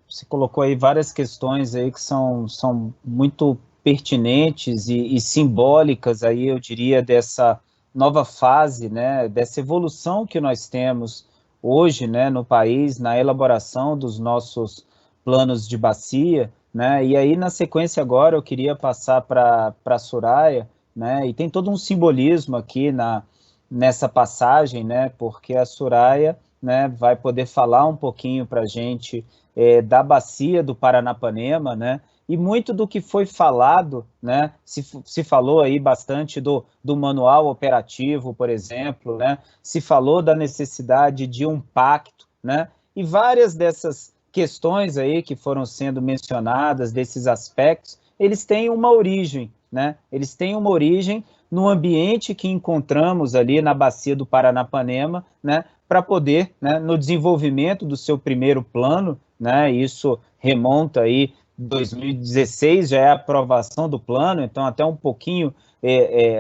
Você colocou aí várias questões aí que são muito pertinentes e simbólicas aí, eu diria, dessa nova fase, né, dessa evolução que nós temos hoje, né, no país, na elaboração dos nossos planos de bacia, né, e aí na sequência agora eu queria passar para a Soraya, né, e tem todo um simbolismo aqui nessa passagem, né, porque a Soraya, né, vai poder falar um pouquinho para a gente da bacia do Paranapanema, né, e muito do que foi falado, né, se falou aí bastante do manual operativo, por exemplo, né, se falou da necessidade de um pacto, né, e várias dessas questões aí que foram sendo mencionadas, desses aspectos, eles têm uma origem, né, eles têm uma origem no ambiente que encontramos ali na bacia do Paranapanema, né, para poder, né, no desenvolvimento do seu primeiro plano, né, isso remonta aí 2016, já é a aprovação do plano, então até um pouquinho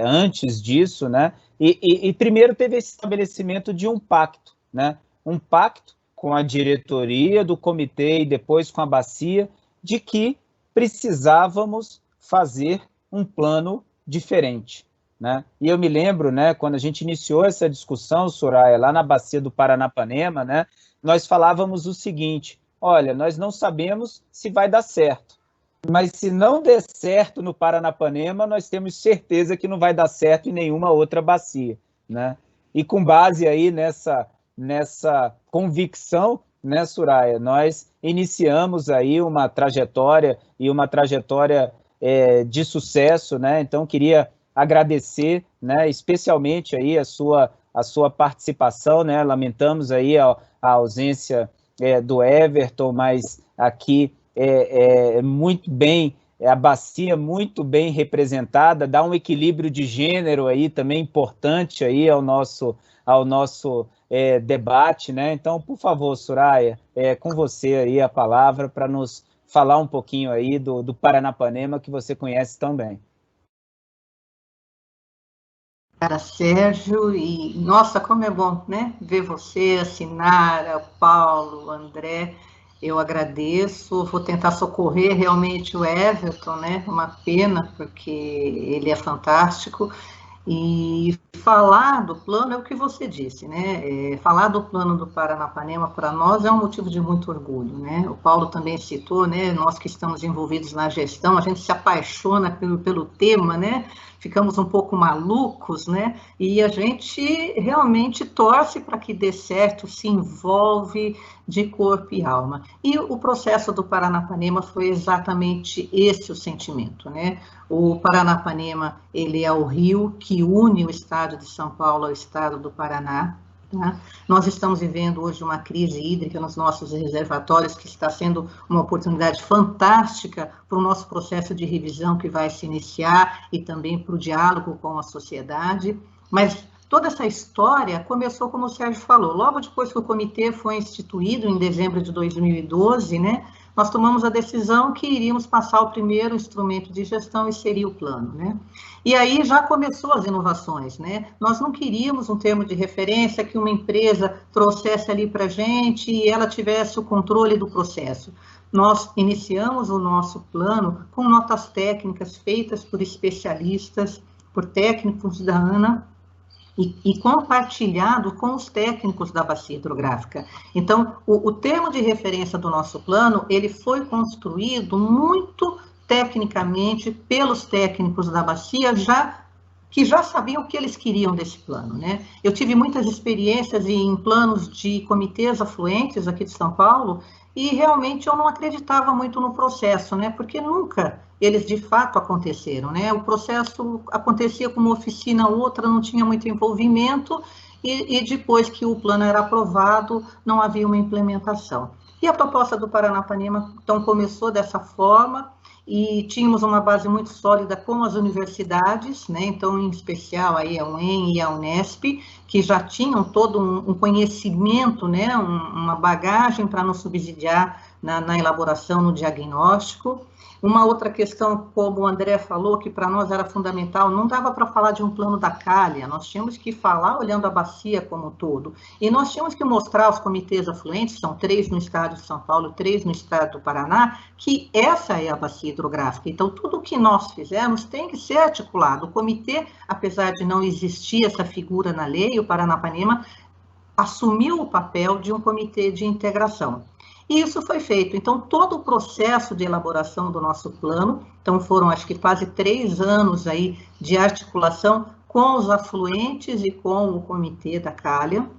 antes disso, né, e primeiro teve esse estabelecimento de um pacto, né, um pacto com a diretoria do comitê e depois com a bacia, de que precisávamos fazer um plano diferente, né? E eu me lembro, né, quando a gente iniciou essa discussão, Soraya, lá na bacia do Paranapanema, né, nós falávamos o seguinte: olha, nós não sabemos se vai dar certo, mas se não der certo no Paranapanema, nós temos certeza que não vai dar certo em nenhuma outra bacia, né? E com base aí nessa convicção, né, Soraya, nós iniciamos aí uma trajetória de sucesso, né? Então queria agradecer, né, especialmente aí a sua participação, né? Lamentamos aí a ausência do Everton, mas aqui muito bem, a bacia muito bem representada, dá um equilíbrio de gênero aí também importante aí ao nosso debate, né? Então, por favor, Soraya, com você aí a palavra para nos falar um pouquinho aí do Paranapanema, que você conhece tão bem. Cara, Sérgio, e nossa, como é bom, né, ver você, a Sinara, o Paulo, o André, eu agradeço, vou tentar socorrer realmente o Everton, né, uma pena, porque ele é fantástico, E falar do plano é o que você disse, né? Falar do plano do Paranapanema para nós é um motivo de muito orgulho, né? O Paulo também citou, né? Nós que estamos envolvidos na gestão, a gente se apaixona pelo tema, né? Ficamos um pouco malucos, né? E a gente realmente torce para que dê certo, se envolve de corpo e alma. E o processo do Paranapanema foi exatamente esse o sentimento, né? O Paranapanema, ele é o rio que une o estado de São Paulo ao estado do Paraná. Tá? Nós estamos vivendo hoje uma crise hídrica nos nossos reservatórios, que está sendo uma oportunidade fantástica para o nosso processo de revisão que vai se iniciar e também para o diálogo com a sociedade. Mas toda essa história começou, como o Sérgio falou, logo depois que o comitê foi instituído, em dezembro de 2012, né? Nós tomamos a decisão que iríamos passar o primeiro instrumento de gestão e seria o plano, né? E aí já começou as inovações, né? Nós não queríamos um termo de referência que uma empresa trouxesse ali para a gente e ela tivesse o controle do processo. Nós iniciamos o nosso plano com notas técnicas feitas por especialistas, por técnicos da ANA, e compartilhado com os técnicos da bacia hidrográfica. Então, o termo de referência do nosso plano, ele foi construído muito tecnicamente pelos técnicos da bacia, que já sabiam o que eles queriam desse plano, né? Eu tive muitas experiências em planos de comitês afluentes aqui de São Paulo, e realmente eu não acreditava muito no processo, né? Porque nunca eles de fato aconteceram, né? O processo acontecia com uma oficina, outra não tinha muito envolvimento, e depois que o plano era aprovado, não havia uma implementação. E a proposta do Paranapanema, então, começou dessa forma, e tínhamos uma base muito sólida com as universidades, né? Então, em especial aí a UEM e a Unesp, que já tinham todo um conhecimento, né? Uma bagagem para nos subsidiar na elaboração, no diagnóstico. Uma outra questão, como o André falou, que para nós era fundamental, não dava para falar de um plano da calha, nós tínhamos que falar olhando a bacia como um todo, e nós tínhamos que mostrar aos comitês afluentes, são 3 no estado de São Paulo, 3 no estado do Paraná, que essa é a bacia hidrográfica. Então, tudo o que nós fizermos tem que ser articulado. O comitê, apesar de não existir essa figura na lei, o Paranapanema assumiu o papel de um comitê de integração. E isso foi feito. Então, todo o processo de elaboração do nosso plano, então foram, acho que quase 3 anos aí de articulação com os afluentes e com o comitê da calha,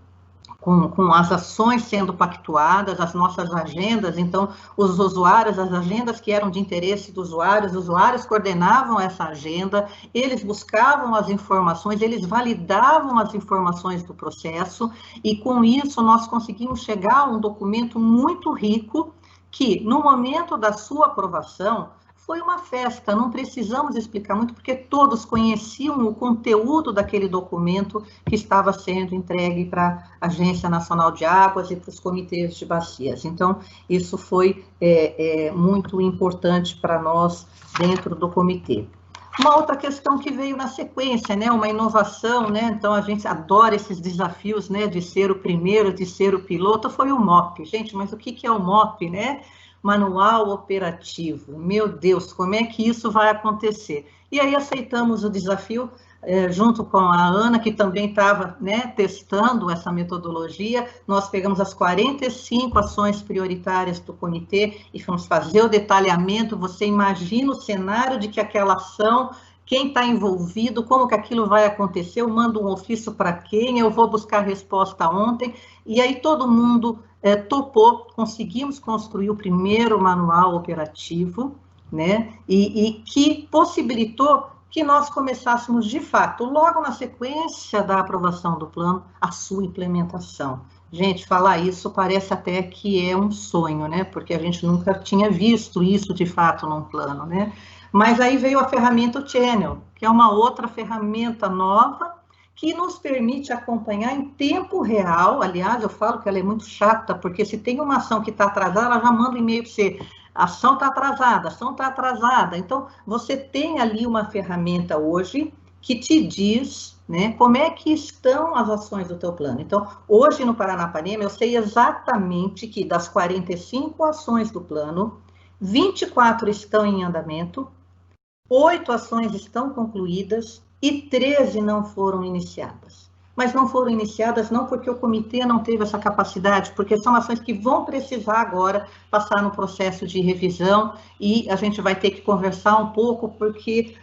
com as ações sendo pactuadas, as nossas agendas, então, os usuários, as agendas que eram de interesse dos usuários, os usuários coordenavam essa agenda, eles buscavam as informações, eles validavam as informações do processo, e com isso nós conseguimos chegar a um documento muito rico, que no momento da sua aprovação, foi uma festa, não precisamos explicar muito, porque todos conheciam o conteúdo daquele documento que estava sendo entregue para a Agência Nacional de Águas e para os comitês de bacias. Então, isso foi muito importante para nós dentro do comitê. Uma outra questão que veio na sequência, né, uma inovação, né, então a gente adora esses desafios, né, de ser o primeiro, de ser o piloto, foi o MOP. Gente, mas o que é o MOP, né? Manual operativo. Meu Deus, como é que isso vai acontecer? E aí aceitamos o desafio, junto com a Ana, que também estava, né, testando essa metodologia. Nós pegamos as 45 ações prioritárias do comitê e fomos fazer o detalhamento. Você imagina o cenário de que aquela ação, quem está envolvido, como que aquilo vai acontecer, eu mando um ofício para quem, eu vou buscar resposta ontem, e aí todo mundo topou, conseguimos construir o primeiro manual operativo, né, e que possibilitou que nós começássemos, de fato, logo na sequência da aprovação do plano, a sua implementação. Gente, falar isso parece até que é um sonho, né, porque a gente nunca tinha visto isso, de fato, num plano, né, mas aí veio a ferramenta Channel, que é uma outra ferramenta nova, que nos permite acompanhar em tempo real. Aliás, eu falo que ela é muito chata, porque se tem uma ação que está atrasada, ela já manda um e-mail para você, a ação está atrasada, a ação está atrasada. Então, você tem ali uma ferramenta hoje que te diz, né, como é que estão as ações do teu plano. Então, hoje no Paranapanema, eu sei exatamente que das 45 ações do plano, 24 estão em andamento, 8 ações estão concluídas, e 13 não foram iniciadas. Mas não foram iniciadas não porque o comitê não teve essa capacidade, porque são ações que vão precisar agora passar no processo de revisão e a gente vai ter que conversar um pouco, porque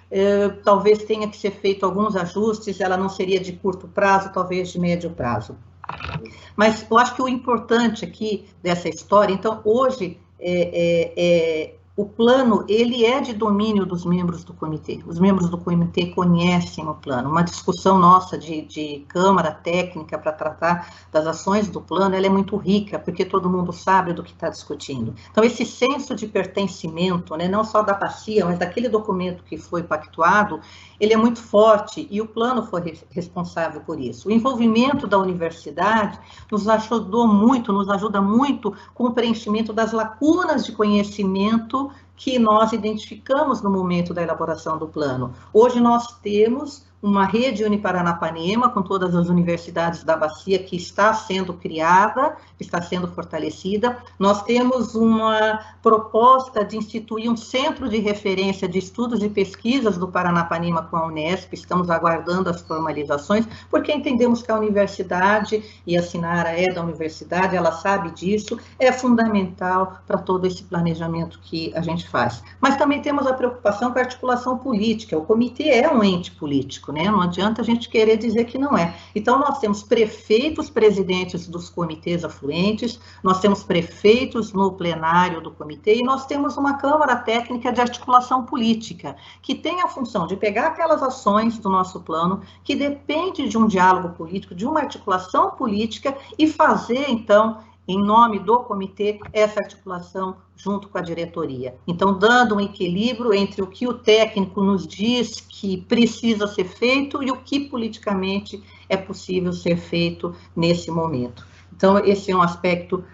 talvez tenha que ser feito alguns ajustes, ela não seria de curto prazo, talvez de médio prazo. Mas eu acho que o importante aqui dessa história, então, hoje, o plano, ele é de domínio dos membros do comitê. Os membros do comitê conhecem o plano. Uma discussão nossa de Câmara Técnica para tratar das ações do plano, ela é muito rica, porque todo mundo sabe do que está discutindo. Então, esse senso de pertencimento, né, não só da bacia, mas daquele documento que foi pactuado, ele é muito forte e o plano foi responsável por isso. O envolvimento da universidade nos ajuda muito com o preenchimento das lacunas de conhecimento que nós identificamos no momento da elaboração do plano. Hoje nós temos uma rede Uniparanapanema com todas as universidades da bacia que está sendo criada, está sendo fortalecida. Nós temos uma proposta de instituir um centro de referência de estudos e pesquisas do Paranapanema com a Unesp, estamos aguardando as formalizações, porque entendemos que a universidade, e a Sinara é da universidade, ela sabe disso, é fundamental para todo esse planejamento que a gente faz. Mas também temos a preocupação com a articulação política, o comitê é um ente político, né? Não adianta a gente querer dizer que não é. Então, nós temos prefeitos presidentes dos comitês afluentes, nós temos prefeitos no plenário do comitê e nós temos uma Câmara Técnica de Articulação Política, que tem a função de pegar aquelas ações do nosso plano, que depende de um diálogo político, de uma articulação política e fazer, então, em nome do comitê, essa articulação junto com a diretoria. Então, dando um equilíbrio entre o que o técnico nos diz que precisa ser feito e o que politicamente é possível ser feito nesse momento. Então, esse é um aspecto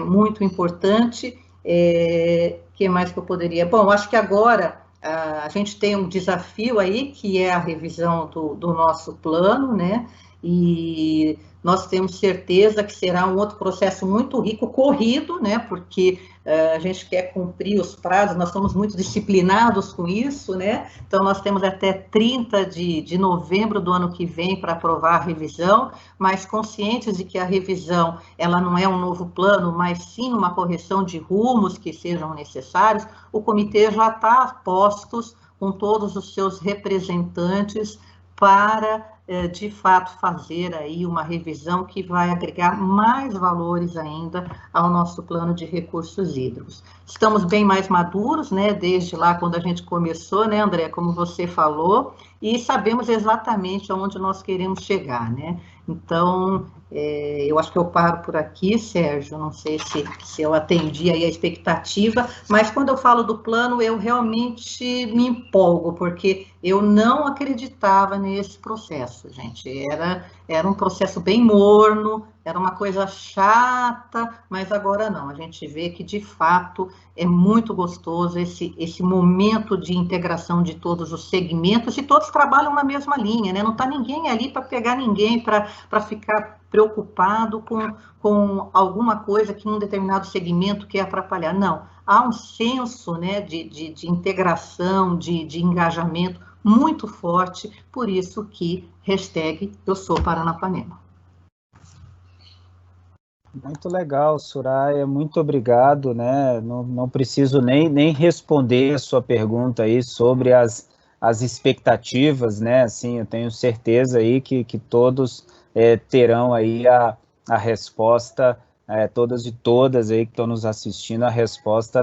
muito importante. Que mais que eu poderia... Bom, acho que agora a gente tem um desafio aí, que é a revisão do nosso plano, né? E nós temos certeza que será um outro processo muito rico, corrido, né? Porque a gente quer cumprir os prazos, nós somos muito disciplinados com isso, né? Então, nós temos até 30 de novembro do ano que vem para aprovar a revisão, mas conscientes de que a revisão, ela não é um novo plano, mas sim uma correção de rumos que sejam necessários, o comitê já está a postos com todos os seus representantes para, de fato, fazer aí uma revisão que vai agregar mais valores ainda ao nosso plano de recursos hídricos. Estamos bem mais maduros, né, desde lá quando a gente começou, né, André, como você falou, e sabemos exatamente aonde nós queremos chegar, né? Então, eu acho que eu paro por aqui, Sérgio, não sei se eu atendi aí a expectativa, mas quando eu falo do plano, eu realmente me empolgo, porque eu não acreditava nesse processo, gente. Era um processo bem morno, era uma coisa chata, mas agora não. A gente vê que, de fato, é muito gostoso esse momento de integração de todos os segmentos, e todos trabalham na mesma linha, né? Não está ninguém ali para pegar ninguém, para ficar preocupado com alguma coisa que num determinado segmento quer atrapalhar. Não, há um senso, né, de integração, de engajamento muito forte, por isso que #eu sou Paranapanema. Muito legal, Soraya, muito obrigado, né? Não preciso nem responder a sua pergunta aí sobre as expectativas, né? Assim, eu tenho certeza aí que todos terão aí a resposta, todas e todas aí que estão nos assistindo, a resposta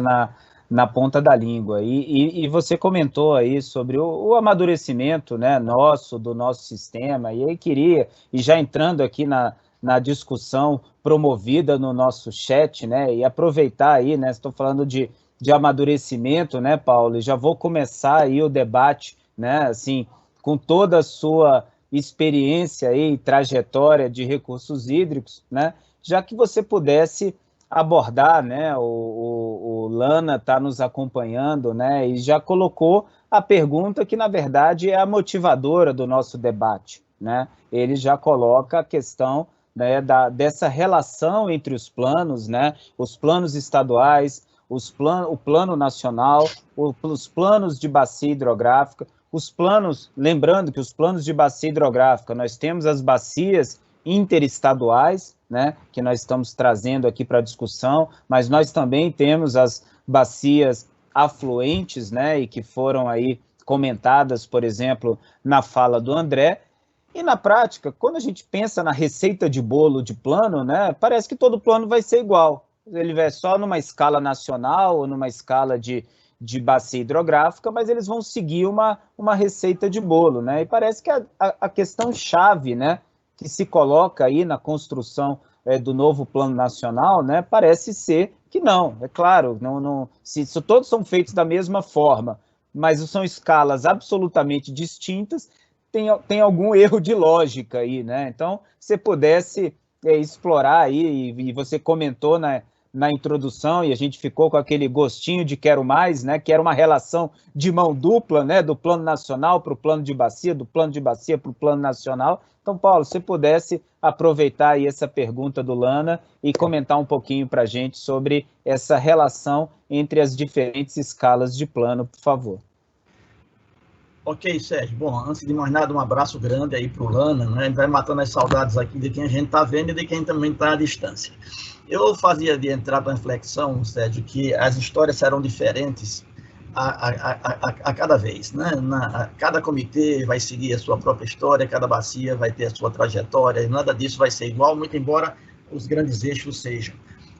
na ponta da língua. E você comentou aí sobre o amadurecimento, né, do nosso sistema, e aí queria, e já entrando aqui na discussão promovida no nosso chat, né, e aproveitar aí, né, estou falando de amadurecimento, né, Paulo, e já vou começar aí o debate, né, assim, com toda a sua experiência aí, trajetória de recursos hídricos, né, já que você pudesse abordar, né, o Lana está nos acompanhando, né, e já colocou a pergunta que, na verdade, é a motivadora do nosso debate, né, ele já coloca a questão, né, dessa relação entre os planos, né, os planos estaduais, o plano nacional, os planos de bacia hidrográfica, os planos, lembrando que os planos de bacia hidrográfica, nós temos as bacias interestaduais, né, que nós estamos trazendo aqui para discussão, mas nós também temos as bacias afluentes, né, e que foram aí comentadas, por exemplo, na fala do André. E na prática, quando a gente pensa na receita de bolo de plano, né, parece que todo plano vai ser igual. Ele vai só numa escala nacional ou numa escala de bacia hidrográfica, mas eles vão seguir uma receita de bolo, né? E parece que a questão-chave, né, que se coloca aí na construção do novo plano nacional, né, parece ser que não, é claro, se todos são feitos da mesma forma, mas são escalas absolutamente distintas, tem algum erro de lógica aí, né? Então, se você pudesse explorar aí, e você comentou na introdução, e a gente ficou com aquele gostinho de quero mais, né, que era uma relação de mão dupla, né, do plano nacional para o plano de bacia, do plano de bacia para o plano nacional. Então, Paulo, se pudesse aproveitar aí essa pergunta do Lana e comentar um pouquinho para a gente sobre essa relação entre as diferentes escalas de plano, por favor. Ok, Sérgio. Bom, antes de mais nada, um abraço grande aí para o Lana, né? A gente vai matando as saudades aqui de quem a gente está vendo e de quem também está à distância. Eu fazia de entrar para a reflexão, Sérgio, que as histórias serão diferentes a cada vez, né? Cada comitê vai seguir a sua própria história, cada bacia vai ter a sua trajetória, e nada disso vai ser igual, muito embora os grandes eixos sejam.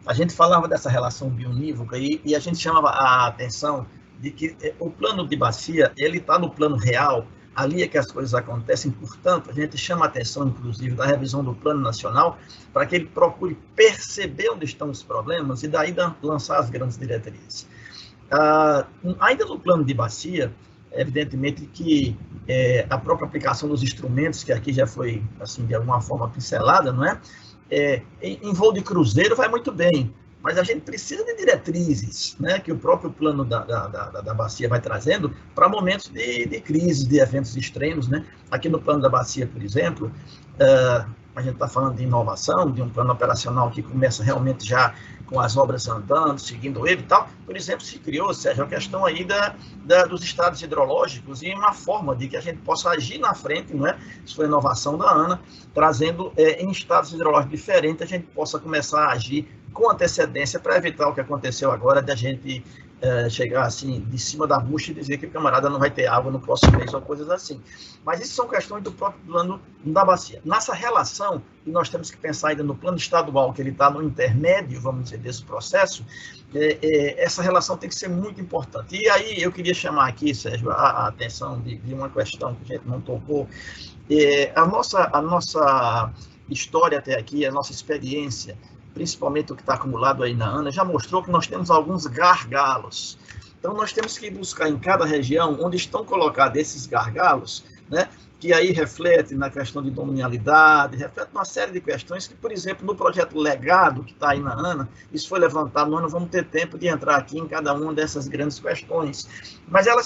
A gente falava dessa relação bionívoca e a gente chamava a atenção de que o plano de bacia, ele está no plano real, ali é que as coisas acontecem, portanto, a gente chama a atenção, inclusive, da revisão do plano nacional, para que ele procure perceber onde estão os problemas e daí lançar as grandes diretrizes. Ainda no plano de bacia, evidentemente que a própria aplicação dos instrumentos, que aqui já foi, assim, de alguma forma pincelada, não é? Em voo de cruzeiro vai muito bem, mas a gente precisa de diretrizes, né, que o próprio plano da bacia vai trazendo para momentos de crise, de eventos extremos, né? Aqui no plano da bacia, por exemplo, a gente está falando de inovação, de um plano operacional que começa realmente já com as obras andando, seguindo ele e tal. Por exemplo, se criou, Sérgio, a questão aí dos estados hidrológicos e uma forma de que a gente possa agir na frente, não é? Isso foi a inovação da ANA, trazendo em estados hidrológicos diferentes, a gente possa começar a agir com antecedência para evitar o que aconteceu agora, de a gente chegar assim, de cima da bucha e dizer que o camarada não vai ter água no próximo mês ou coisas assim. Mas isso são questões do próprio plano da bacia. Nessa relação, e nós temos que pensar ainda no plano estadual, que ele está no intermédio, vamos dizer, desse processo, essa relação tem que ser muito importante. E aí eu queria chamar aqui, Sérgio, a atenção de uma questão que a gente não tocou. A nossa história até aqui, a nossa experiência, principalmente o que está acumulado aí na ANA, já mostrou que nós temos alguns gargalos. Então, nós temos que buscar em cada região onde estão colocados esses gargalos, né, que aí reflete na questão de dominialidade, reflete uma série de questões que, por exemplo, no projeto Legado, que está aí na ANA, isso foi levantado, nós não vamos ter tempo de entrar aqui em cada uma dessas grandes questões. Mas elas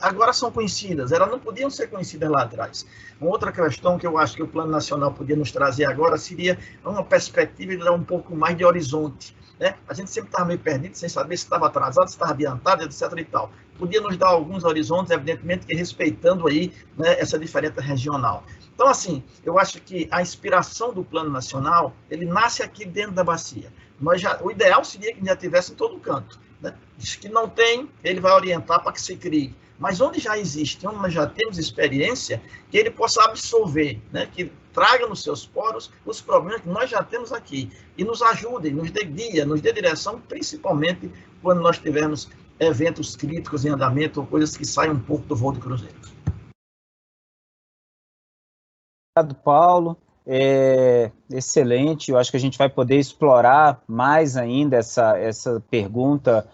agora são conhecidas, elas não podiam ser conhecidas lá atrás. Uma outra questão que eu acho que o Plano Nacional podia nos trazer agora seria uma perspectiva de dar um pouco mais de horizonte, né? A gente sempre estava meio perdido, sem saber se estava atrasado, se estava adiantado, etc. e tal. Podia nos dar alguns horizontes, evidentemente, que respeitando aí, né, essa diferença regional. Então, assim, eu acho que a inspiração do Plano Nacional, ele nasce aqui dentro da bacia. O ideal seria que já tivesse em todo canto, né? Diz que não tem, ele vai orientar para que se crie. Mas onde já existe, onde nós já temos experiência, que ele possa absorver, né, que traga nos seus poros os problemas que nós já temos aqui e nos ajude, nos dê guia, nos dê direção, principalmente quando nós tivermos eventos críticos em andamento ou coisas que saem um pouco do voo de cruzeiro. Obrigado, Paulo. Excelente, eu acho que a gente vai poder explorar mais ainda essa pergunta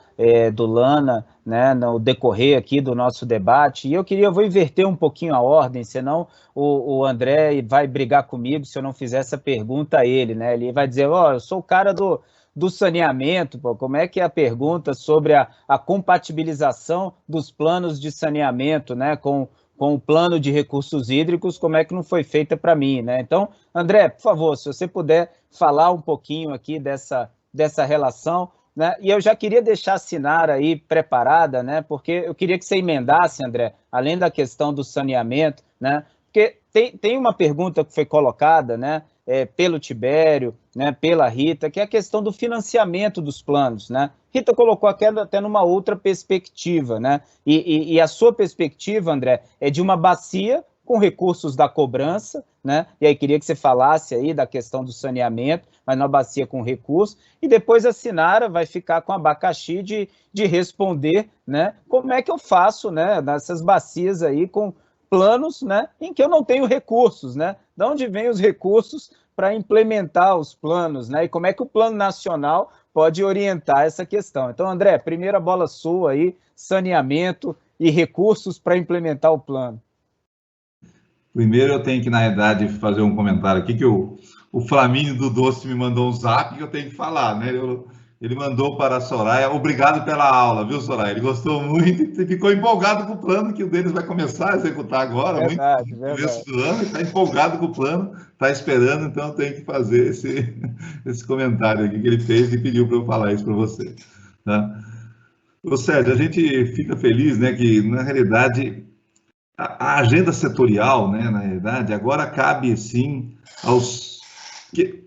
do Lana, né, no decorrer aqui do nosso debate, e eu vou inverter um pouquinho a ordem, senão o André vai brigar comigo se eu não fizer essa pergunta a ele, né? Ele vai dizer, eu sou o cara do saneamento, pô, como é que é a pergunta sobre a compatibilização dos planos de saneamento, né, com o plano de recursos hídricos, como é que não foi feita para mim, né? Então, André, por favor, se você puder falar um pouquinho aqui dessa relação, né? E eu já queria deixar a Sinara aí preparada, né? Porque eu queria que você emendasse, André, além da questão do saneamento, né? Porque tem uma pergunta que foi colocada, né? Pelo Tibério, né? Pela Rita, que é a questão do financiamento dos planos, né? Rita colocou até numa outra perspectiva, né? E a sua perspectiva, André, é de uma bacia com recursos da cobrança, né? E aí queria que você falasse aí da questão do saneamento, mas numa bacia com recurso, e depois a Sinara vai ficar com o abacaxi de responder, né? Como é que eu faço, né? Nessas bacias aí com planos, né? Em que eu não tenho recursos, né? De onde vêm os recursos para implementar os planos, né? E como é que o Plano Nacional pode orientar essa questão? Então, André, primeira bola sua aí, saneamento e recursos para implementar o plano. Primeiro eu tenho que, na verdade, fazer um comentário aqui, que o Flamínio do Doce me mandou um zap que eu tenho que falar, né? Ele mandou para a Soraya, obrigado pela aula, viu, Soraya? Ele gostou muito e ficou empolgado com o plano que o deles vai começar a executar agora, verdade, muito no começo do ano, está empolgado com o plano, está esperando, então eu tenho que fazer esse comentário aqui que ele fez e pediu para eu falar isso para você. Tá? Ô, Sérgio, a gente fica feliz, né, que, na realidade, a agenda setorial, né, na realidade, agora cabe, sim, aos...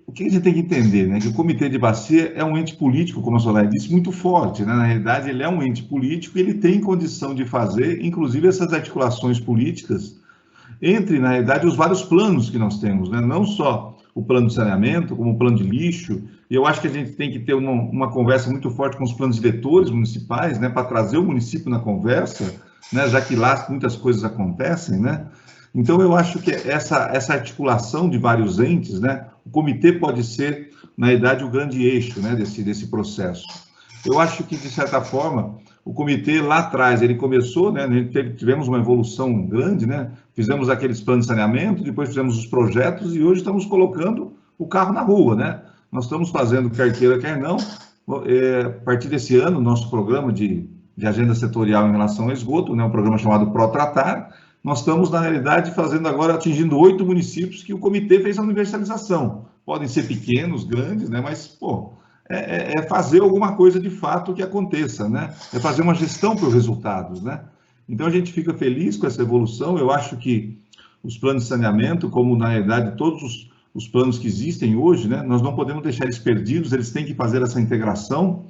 O que a gente tem que entender, né? Que o Comitê de Bacia é um ente político, como a Soraya disse, muito forte, né? Na realidade, ele é um ente político e ele tem condição de fazer, inclusive, essas articulações políticas entre, na realidade, os vários planos que nós temos, né? Não só o plano de saneamento, como o plano de lixo, e eu acho que a gente tem que ter uma conversa muito forte com os planos diretores municipais, né? Para trazer o município na conversa, né? Já que lá muitas coisas acontecem, né? Então, eu acho que essa articulação de vários entes, né? O comitê pode ser, na verdade, o grande eixo, né, desse processo. Eu acho que, de certa forma, o comitê lá atrás, ele começou, né, tivemos uma evolução grande, né, fizemos aqueles planos de saneamento, depois fizemos os projetos e hoje estamos colocando o carro na rua, né? Nós estamos fazendo, quer queira, quer não, a partir desse ano, nosso programa de agenda setorial em relação ao esgoto, né, um programa chamado ProTratar, nós estamos, na realidade, fazendo agora, atingindo 8 municípios que o comitê fez a universalização. Podem ser pequenos, grandes, né? Mas, pô, é fazer alguma coisa de fato que aconteça, né? É fazer uma gestão para os resultados, né? Então, a gente fica feliz com essa evolução. Eu acho que os planos de saneamento, como, na realidade, todos os planos que existem hoje, né? Nós não podemos deixar eles perdidos, eles têm que fazer essa integração.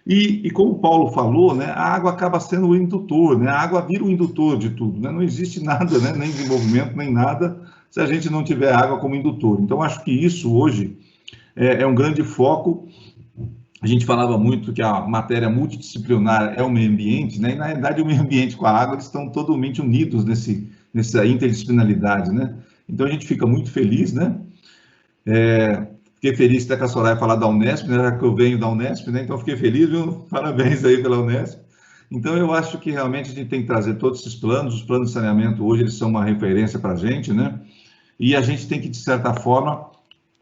E como o Paulo falou, né, a água acaba sendo o indutor, né, a água vira o indutor de tudo, né, não existe nada, né, nem desenvolvimento, nem nada, se a gente não tiver água como indutor. Então, acho que isso hoje é um grande foco. A gente falava muito que a matéria multidisciplinar é o meio ambiente, né, e na realidade o meio ambiente com a água eles estão totalmente unidos nessa interdisciplinaridade, né. Então, a gente fica muito feliz, né. Fiquei feliz até com a Soraya falar da Unesp, né, já que eu venho da Unesp, né, então fiquei feliz, viu? Parabéns aí pela Unesp. Então, eu acho que realmente a gente tem que trazer todos esses planos, os planos de saneamento hoje, eles são uma referência para a gente, né, e a gente tem que, de certa forma,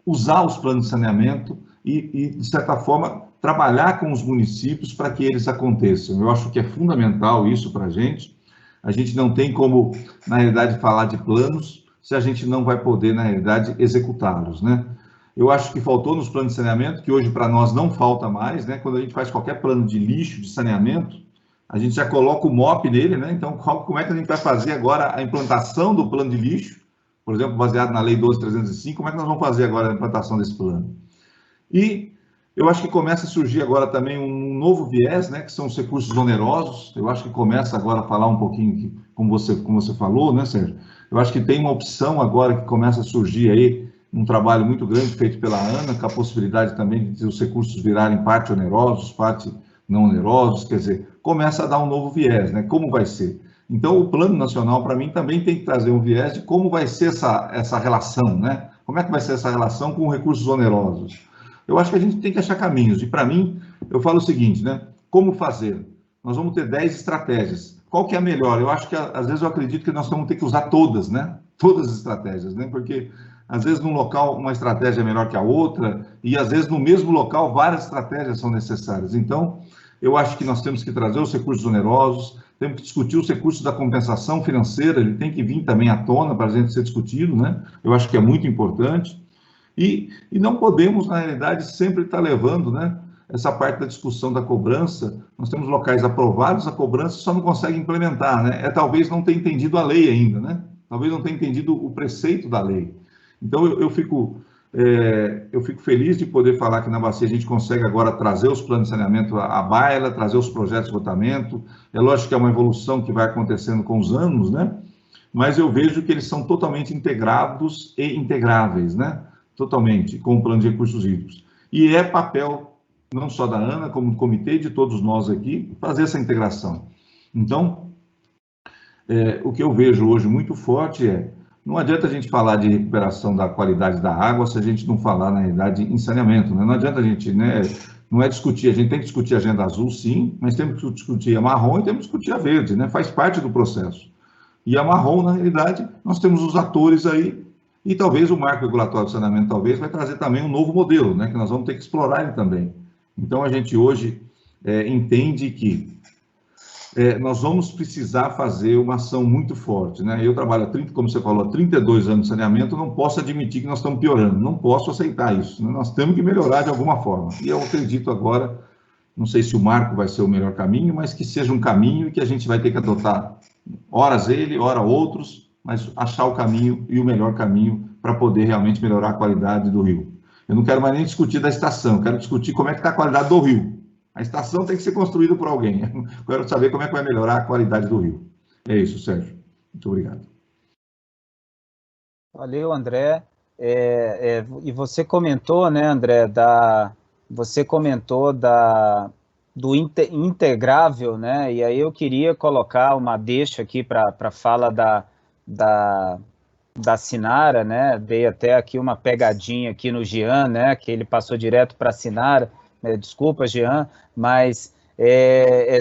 usar os planos de saneamento e de certa forma, trabalhar com os municípios para que eles aconteçam. Eu acho que é fundamental isso para a gente não tem como, na realidade, falar de planos se a gente não vai poder, na realidade, executá-los, né. Eu acho que faltou nos planos de saneamento, que hoje para nós não falta mais, né? Quando a gente faz qualquer plano de lixo, de saneamento, a gente já coloca o MOP nele, né? Então, como é que a gente vai fazer agora a implantação do plano de lixo? Por exemplo, baseado na Lei 12.305, como é que nós vamos fazer agora a implantação desse plano? E eu acho que começa a surgir agora também um novo viés, né? Que são os recursos onerosos. Eu acho que começa agora a falar um pouquinho, como você falou, né, Sérgio? Eu acho que tem uma opção agora que começa a surgir aí, um trabalho muito grande feito pela ANA, com a possibilidade também de os recursos virarem parte onerosos, parte não onerosos, quer dizer, começa a dar um novo viés, né? Como vai ser? Então, o Plano Nacional, para mim, também tem que trazer um viés de como vai ser essa relação, né? Como é que vai ser essa relação com recursos onerosos? Eu acho que a gente tem que achar caminhos, e para mim, eu falo o seguinte, né? Como fazer? Nós vamos ter 10 estratégias. Qual que é a melhor? Eu acho que, às vezes, eu acredito que nós vamos ter que usar todas, né? Todas as estratégias, né? Porque às vezes, num local, uma estratégia é melhor que a outra, e às vezes, no mesmo local, várias estratégias são necessárias. Então, eu acho que nós temos que trazer os recursos onerosos, temos que discutir os recursos da compensação financeira, ele tem que vir também à tona para a gente ser discutido, né? Eu acho que é muito importante. E não podemos, na realidade, sempre estar levando, né, essa parte da discussão da cobrança, nós temos locais aprovados a cobrança, só não consegue implementar, né? Talvez não ter entendido a lei ainda, né? Talvez não tenha entendido o preceito da lei. Então, eu fico feliz de poder falar que na Bacia a gente consegue agora trazer os planos de saneamento à baila, trazer os projetos de esgotamento. É lógico que é uma evolução que vai acontecendo com os anos, né? Mas eu vejo que eles são totalmente integrados e integráveis, né? Totalmente, com o plano de recursos hídricos. E é papel, não só da ANA, como do comitê, de todos nós aqui, fazer essa integração. Então, o que eu vejo hoje muito forte não adianta a gente falar de recuperação da qualidade da água se a gente não falar, na realidade, em saneamento, né? Não adianta a gente, né? Não é discutir, a gente tem que discutir a agenda azul, sim, mas temos que discutir a marrom e temos que discutir a verde, né? Faz parte do processo. E a marrom, na realidade, nós temos os atores aí, e talvez o marco regulatório de saneamento talvez vai trazer também um novo modelo, né? Que nós vamos ter que explorar ele também. Então, a gente hoje entende que nós vamos precisar fazer uma ação muito forte, né? Eu trabalho, como você falou, há 32 anos de saneamento, não posso admitir que nós estamos piorando, não posso aceitar isso, né? Nós temos que melhorar de alguma forma. E eu acredito agora, não sei se o marco vai ser o melhor caminho, mas que seja um caminho e que a gente vai ter que adotar, horas ele, ora outros, mas achar o caminho e o melhor caminho para poder realmente melhorar a qualidade do rio. Eu não quero mais nem discutir da estação, quero discutir como é que está a qualidade do rio. A estação tem que ser construída por alguém. Eu quero saber como é que vai melhorar a qualidade do rio. É isso, Sérgio. Muito obrigado. Valeu, André. E você comentou, né, André, você comentou do integrável, né? E aí eu queria colocar uma deixa aqui para a fala da Sinara, né? Dei até aqui uma pegadinha aqui no Jean, né? Que ele passou direto para a Sinara. Desculpa, Jean, mas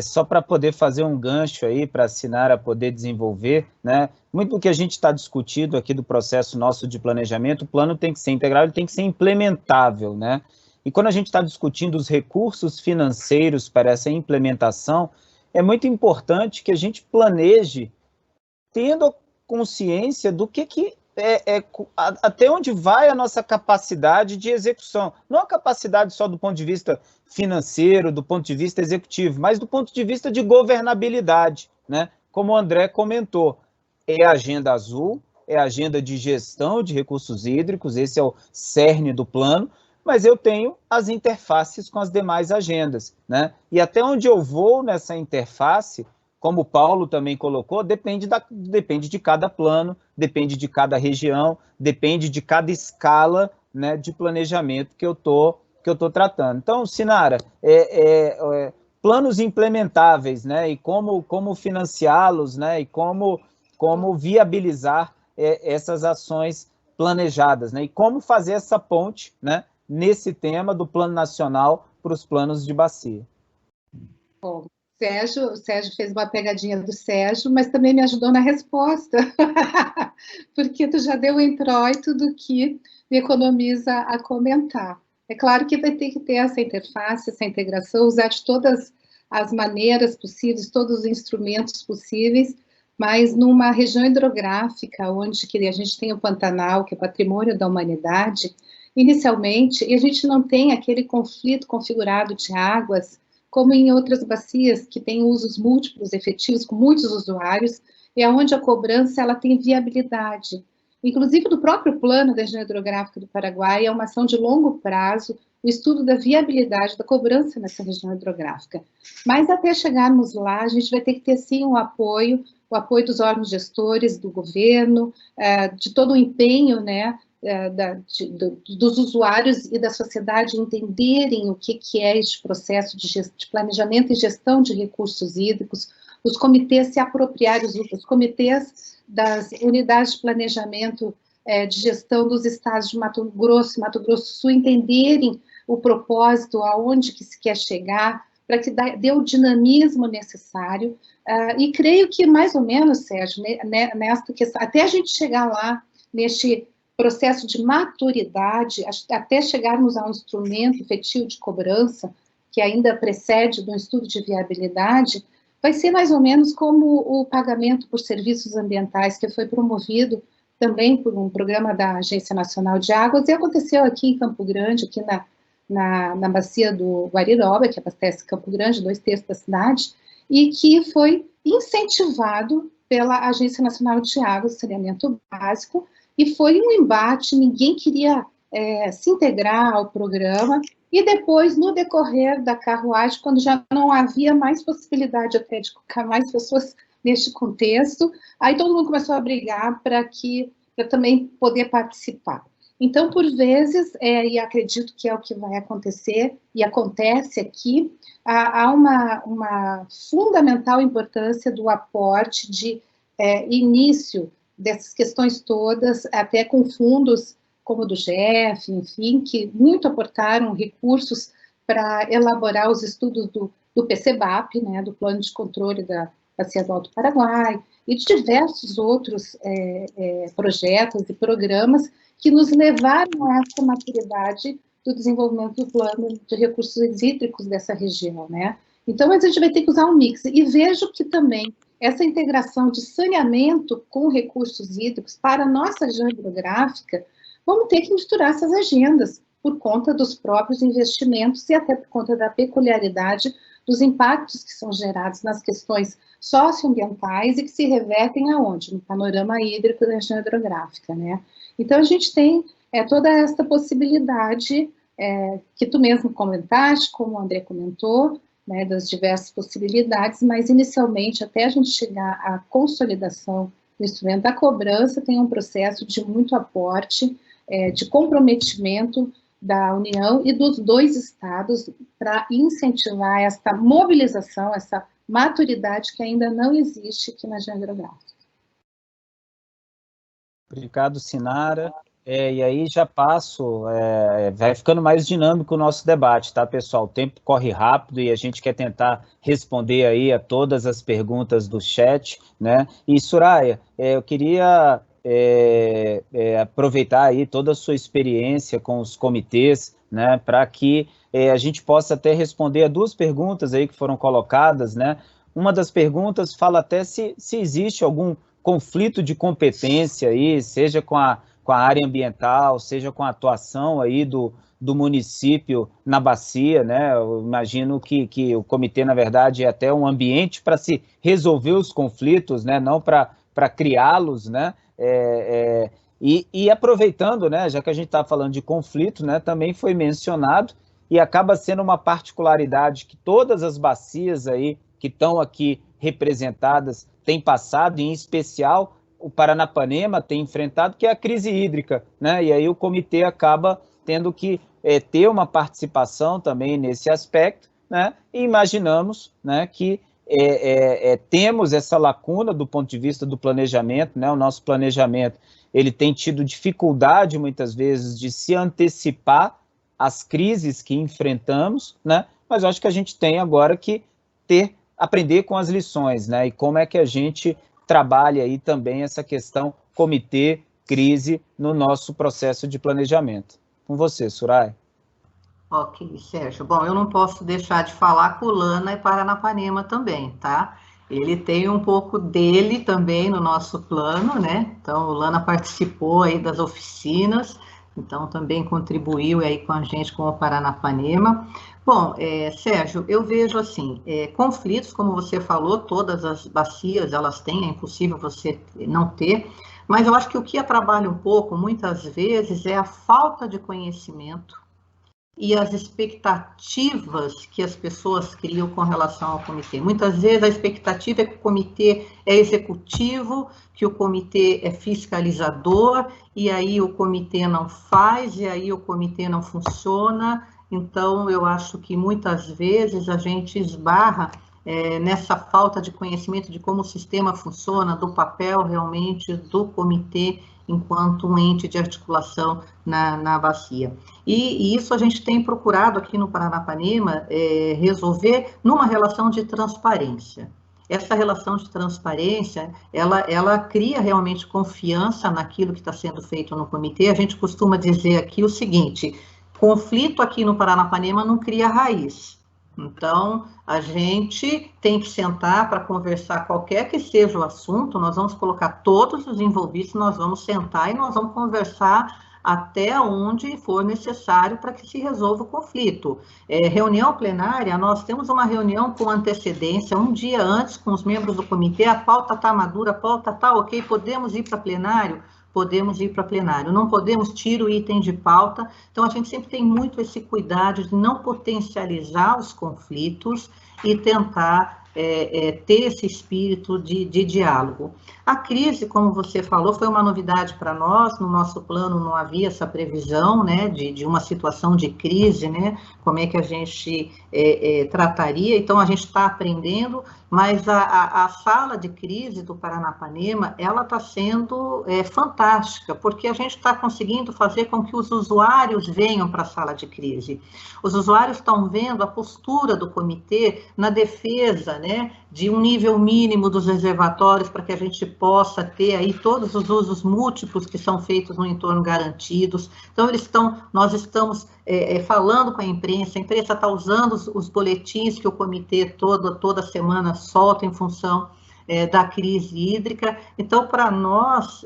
só para poder fazer um gancho aí para a Sinara poder desenvolver, né? Muito do que a gente está discutindo aqui do processo nosso de planejamento, o plano tem que ser integrável, ele tem que ser implementável, né? E quando a gente está discutindo os recursos financeiros para essa implementação, é muito importante que a gente planeje tendo consciência do que até onde vai a nossa capacidade de execução. Não a capacidade só do ponto de vista financeiro, do ponto de vista executivo, mas do ponto de vista de governabilidade, né? Como o André comentou, é a agenda azul, é a agenda de gestão de recursos hídricos, esse é o cerne do plano, mas eu tenho as interfaces com as demais agendas, né? E até onde eu vou nessa interface, como o Paulo também colocou, depende de cada plano, depende de cada região, depende de cada escala, né, de planejamento que eu tô tratando. Então, Sinara, planos implementáveis, né, e como financiá-los, né, e como viabilizar essas ações planejadas, né, e como fazer essa ponte, né, nesse tema do Plano Nacional para os planos de bacia. Bom, o Sérgio fez uma pegadinha do Sérgio, mas também me ajudou na resposta, porque tu já deu o introito do que me economiza a comentar. É claro que vai ter que ter essa interface, essa integração, usar de todas as maneiras possíveis, todos os instrumentos possíveis, mas numa região hidrográfica, onde a gente tem o Pantanal, que é patrimônio da humanidade, inicialmente, e a gente não tem aquele conflito configurado de águas, como em outras bacias que têm usos múltiplos, efetivos, com muitos usuários, e onde a cobrança ela tem viabilidade. Inclusive, do próprio plano da região hidrográfica do Paraguai, é uma ação de longo prazo, o estudo da viabilidade da cobrança nessa região hidrográfica. Mas até chegarmos lá, a gente vai ter que ter, sim, o apoio dos órgãos gestores, do governo, de todo o empenho, né, dos usuários e da sociedade entenderem o que é este processo de planejamento e gestão de recursos hídricos, os comitês se apropriarem, os comitês das unidades de planejamento de gestão dos estados de Mato Grosso e Mato Grosso do Sul entenderem o propósito, aonde que se quer chegar, para que dê o dinamismo necessário, e creio que mais ou menos, Sérgio, nesta questão, até a gente chegar lá, neste processo de maturidade, até chegarmos a um instrumento efetivo de cobrança, que ainda precede do estudo de viabilidade, vai ser mais ou menos como o pagamento por serviços ambientais, que foi promovido também por um programa da Agência Nacional de Águas, e aconteceu aqui em Campo Grande, aqui na bacia do Guariroba, que abastece Campo Grande, 2/3 da cidade, e que foi incentivado pela Agência Nacional de Água e Saneamento Básico, e foi um embate, ninguém queria se integrar ao programa, e depois, no decorrer da carruagem, quando já não havia mais possibilidade até de colocar mais pessoas neste contexto, aí todo mundo começou a brigar para também poder participar. Então, por vezes, e acredito que é o que vai acontecer, e acontece aqui, há uma fundamental importância do aporte de início dessas questões todas, até com fundos como o do GEF, enfim, que muito aportaram recursos para elaborar os estudos do PCBAP, né, do Plano de Controle da Bacia do Alto Paraguai, e de diversos outros projetos e programas que nos levaram a essa maturidade do desenvolvimento do plano de recursos hídricos dessa região, né? Então, a gente vai ter que usar um mix. E vejo que também essa integração de saneamento com recursos hídricos para a nossa região hidrográfica, vamos ter que misturar essas agendas por conta dos próprios investimentos e até por conta da peculiaridade dos impactos que são gerados nas questões socioambientais e que se revertem aonde? No panorama hídrico da região hidrográfica, né? Então, a gente tem toda essa possibilidade que tu mesmo comentaste, como o André comentou, né, das diversas possibilidades, mas, inicialmente, até a gente chegar à consolidação do instrumento da cobrança, tem um processo de muito aporte, de comprometimento da União e dos 2 estados para incentivar essa mobilização, essa maturidade que ainda não existe aqui na região hidrográfica. Obrigado, Sinara. E aí já passo, vai ficando mais dinâmico o nosso debate, tá, pessoal? O tempo corre rápido e a gente quer tentar responder aí a todas as perguntas do chat, né? E, Soraya, eu queria aproveitar aí toda a sua experiência com os comitês, né, para que a gente possa até responder a 2 perguntas aí que foram colocadas, né? Uma das perguntas fala até se existe algum conflito de competência aí, seja com a área ambiental, seja com a atuação aí do município na bacia, né? Eu imagino que o comitê, na verdade, é até um ambiente para se resolver os conflitos, né? Não para criá-los, né? E aproveitando, né? Já que a gente está falando de conflito, né? Também foi mencionado e acaba sendo uma particularidade que todas as bacias aí que estão aqui representadas têm passado, em especial o Paranapanema tem enfrentado, que é a crise hídrica, né? E aí o comitê acaba tendo que ter uma participação também nesse aspecto, né? E imaginamos, né, que temos essa lacuna do ponto de vista do planejamento, né? O nosso planejamento ele tem tido dificuldade muitas vezes de se antecipar às crises que enfrentamos, né? Mas eu acho que a gente tem agora que aprender com as lições, né? E como é que a gente trabalha aí também essa questão comitê, crise, no nosso processo de planejamento. Com você, Soraya. Ok, Sérgio. Bom, eu não posso deixar de falar com o Lana e Paranapanema também, tá? Ele tem um pouco dele também no nosso plano, né? Então, o Lana participou aí das oficinas, então também contribuiu aí com a gente com o Paranapanema. Bom, Sérgio, eu vejo assim, conflitos, como você falou, todas as bacias elas têm, é impossível você não ter, mas eu acho que o que atrapalha um pouco, muitas vezes, é a falta de conhecimento e as expectativas que as pessoas criam com relação ao comitê. Muitas vezes a expectativa é que o comitê é executivo, que o comitê é fiscalizador, e aí o comitê não faz, e aí o comitê não funciona. Então, eu acho que muitas vezes a gente esbarra nessa falta de conhecimento de como o sistema funciona, do papel realmente do comitê enquanto um ente de articulação na bacia. E isso a gente tem procurado aqui no Paranapanema resolver numa relação de transparência. Essa relação de transparência, ela cria realmente confiança naquilo que está sendo feito no comitê. A gente costuma dizer aqui o seguinte: conflito aqui no Paranapanema não cria raiz. Então, a gente tem que sentar para conversar, qualquer que seja o assunto, nós vamos colocar todos os envolvidos, nós vamos sentar e nós vamos conversar até onde for necessário para que se resolva o conflito. Reunião plenária, nós temos uma reunião com antecedência, um dia antes, com os membros do comitê, a pauta está madura, a pauta está ok, podemos ir para plenário? Podemos ir para plenário. Não podemos, tira o item de pauta. Então, a gente sempre tem muito esse cuidado de não potencializar os conflitos e tentar ter esse espírito de diálogo. A crise, como você falou, foi uma novidade para nós. No nosso plano não havia essa previsão, né, de uma situação de crise, né, como é que a gente trataria. Então, a gente está aprendendo, mas a sala de crise do Paranapanema, ela está sendo fantástica, porque a gente está conseguindo fazer com que os usuários venham para a sala de crise. Os usuários estão vendo a postura do comitê na defesa, né, de um nível mínimo dos reservatórios para que a gente possa ter aí todos os usos múltiplos que são feitos no entorno garantidos. Então, nós estamos falando com a imprensa está usando os boletins que o comitê toda semana solta em função da crise hídrica. Então, para nós,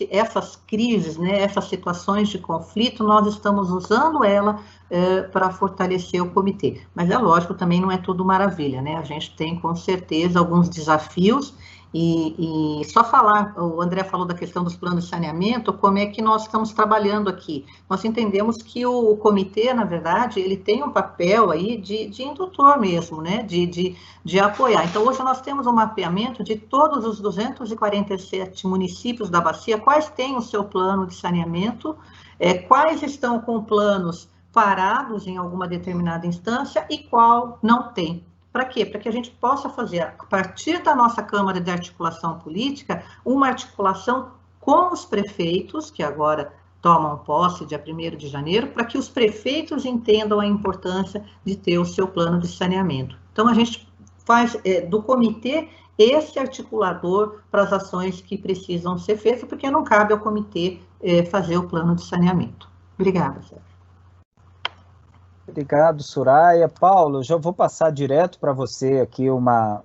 essas crises, né, essas situações de conflito, nós estamos usando ela para fortalecer o comitê. Mas é lógico, também não é tudo maravilha, né? A gente tem, com certeza, alguns desafios. E só falar, o André falou da questão dos planos de saneamento, como é que nós estamos trabalhando aqui. Nós entendemos que o comitê, na verdade, ele tem um papel aí de indutor mesmo, né, de apoiar. Então, hoje nós temos um mapeamento de todos os 247 municípios da bacia, quais têm o seu plano de saneamento, quais estão com planos parados em alguma determinada instância e qual não tem. Para quê? Para que a gente possa fazer, a partir da nossa Câmara de Articulação Política, uma articulação com os prefeitos, que agora tomam posse dia 1º de janeiro, para que os prefeitos entendam a importância de ter o seu plano de saneamento. Então, a gente faz do comitê esse articulador para as ações que precisam ser feitas, porque não cabe ao comitê fazer o plano de saneamento. Obrigada, Sérgio. Obrigado, Soraya. Paulo, já vou passar direto para você aqui uma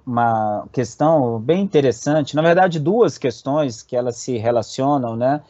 questão bem interessante, na verdade, duas questões que elas se relacionam, né?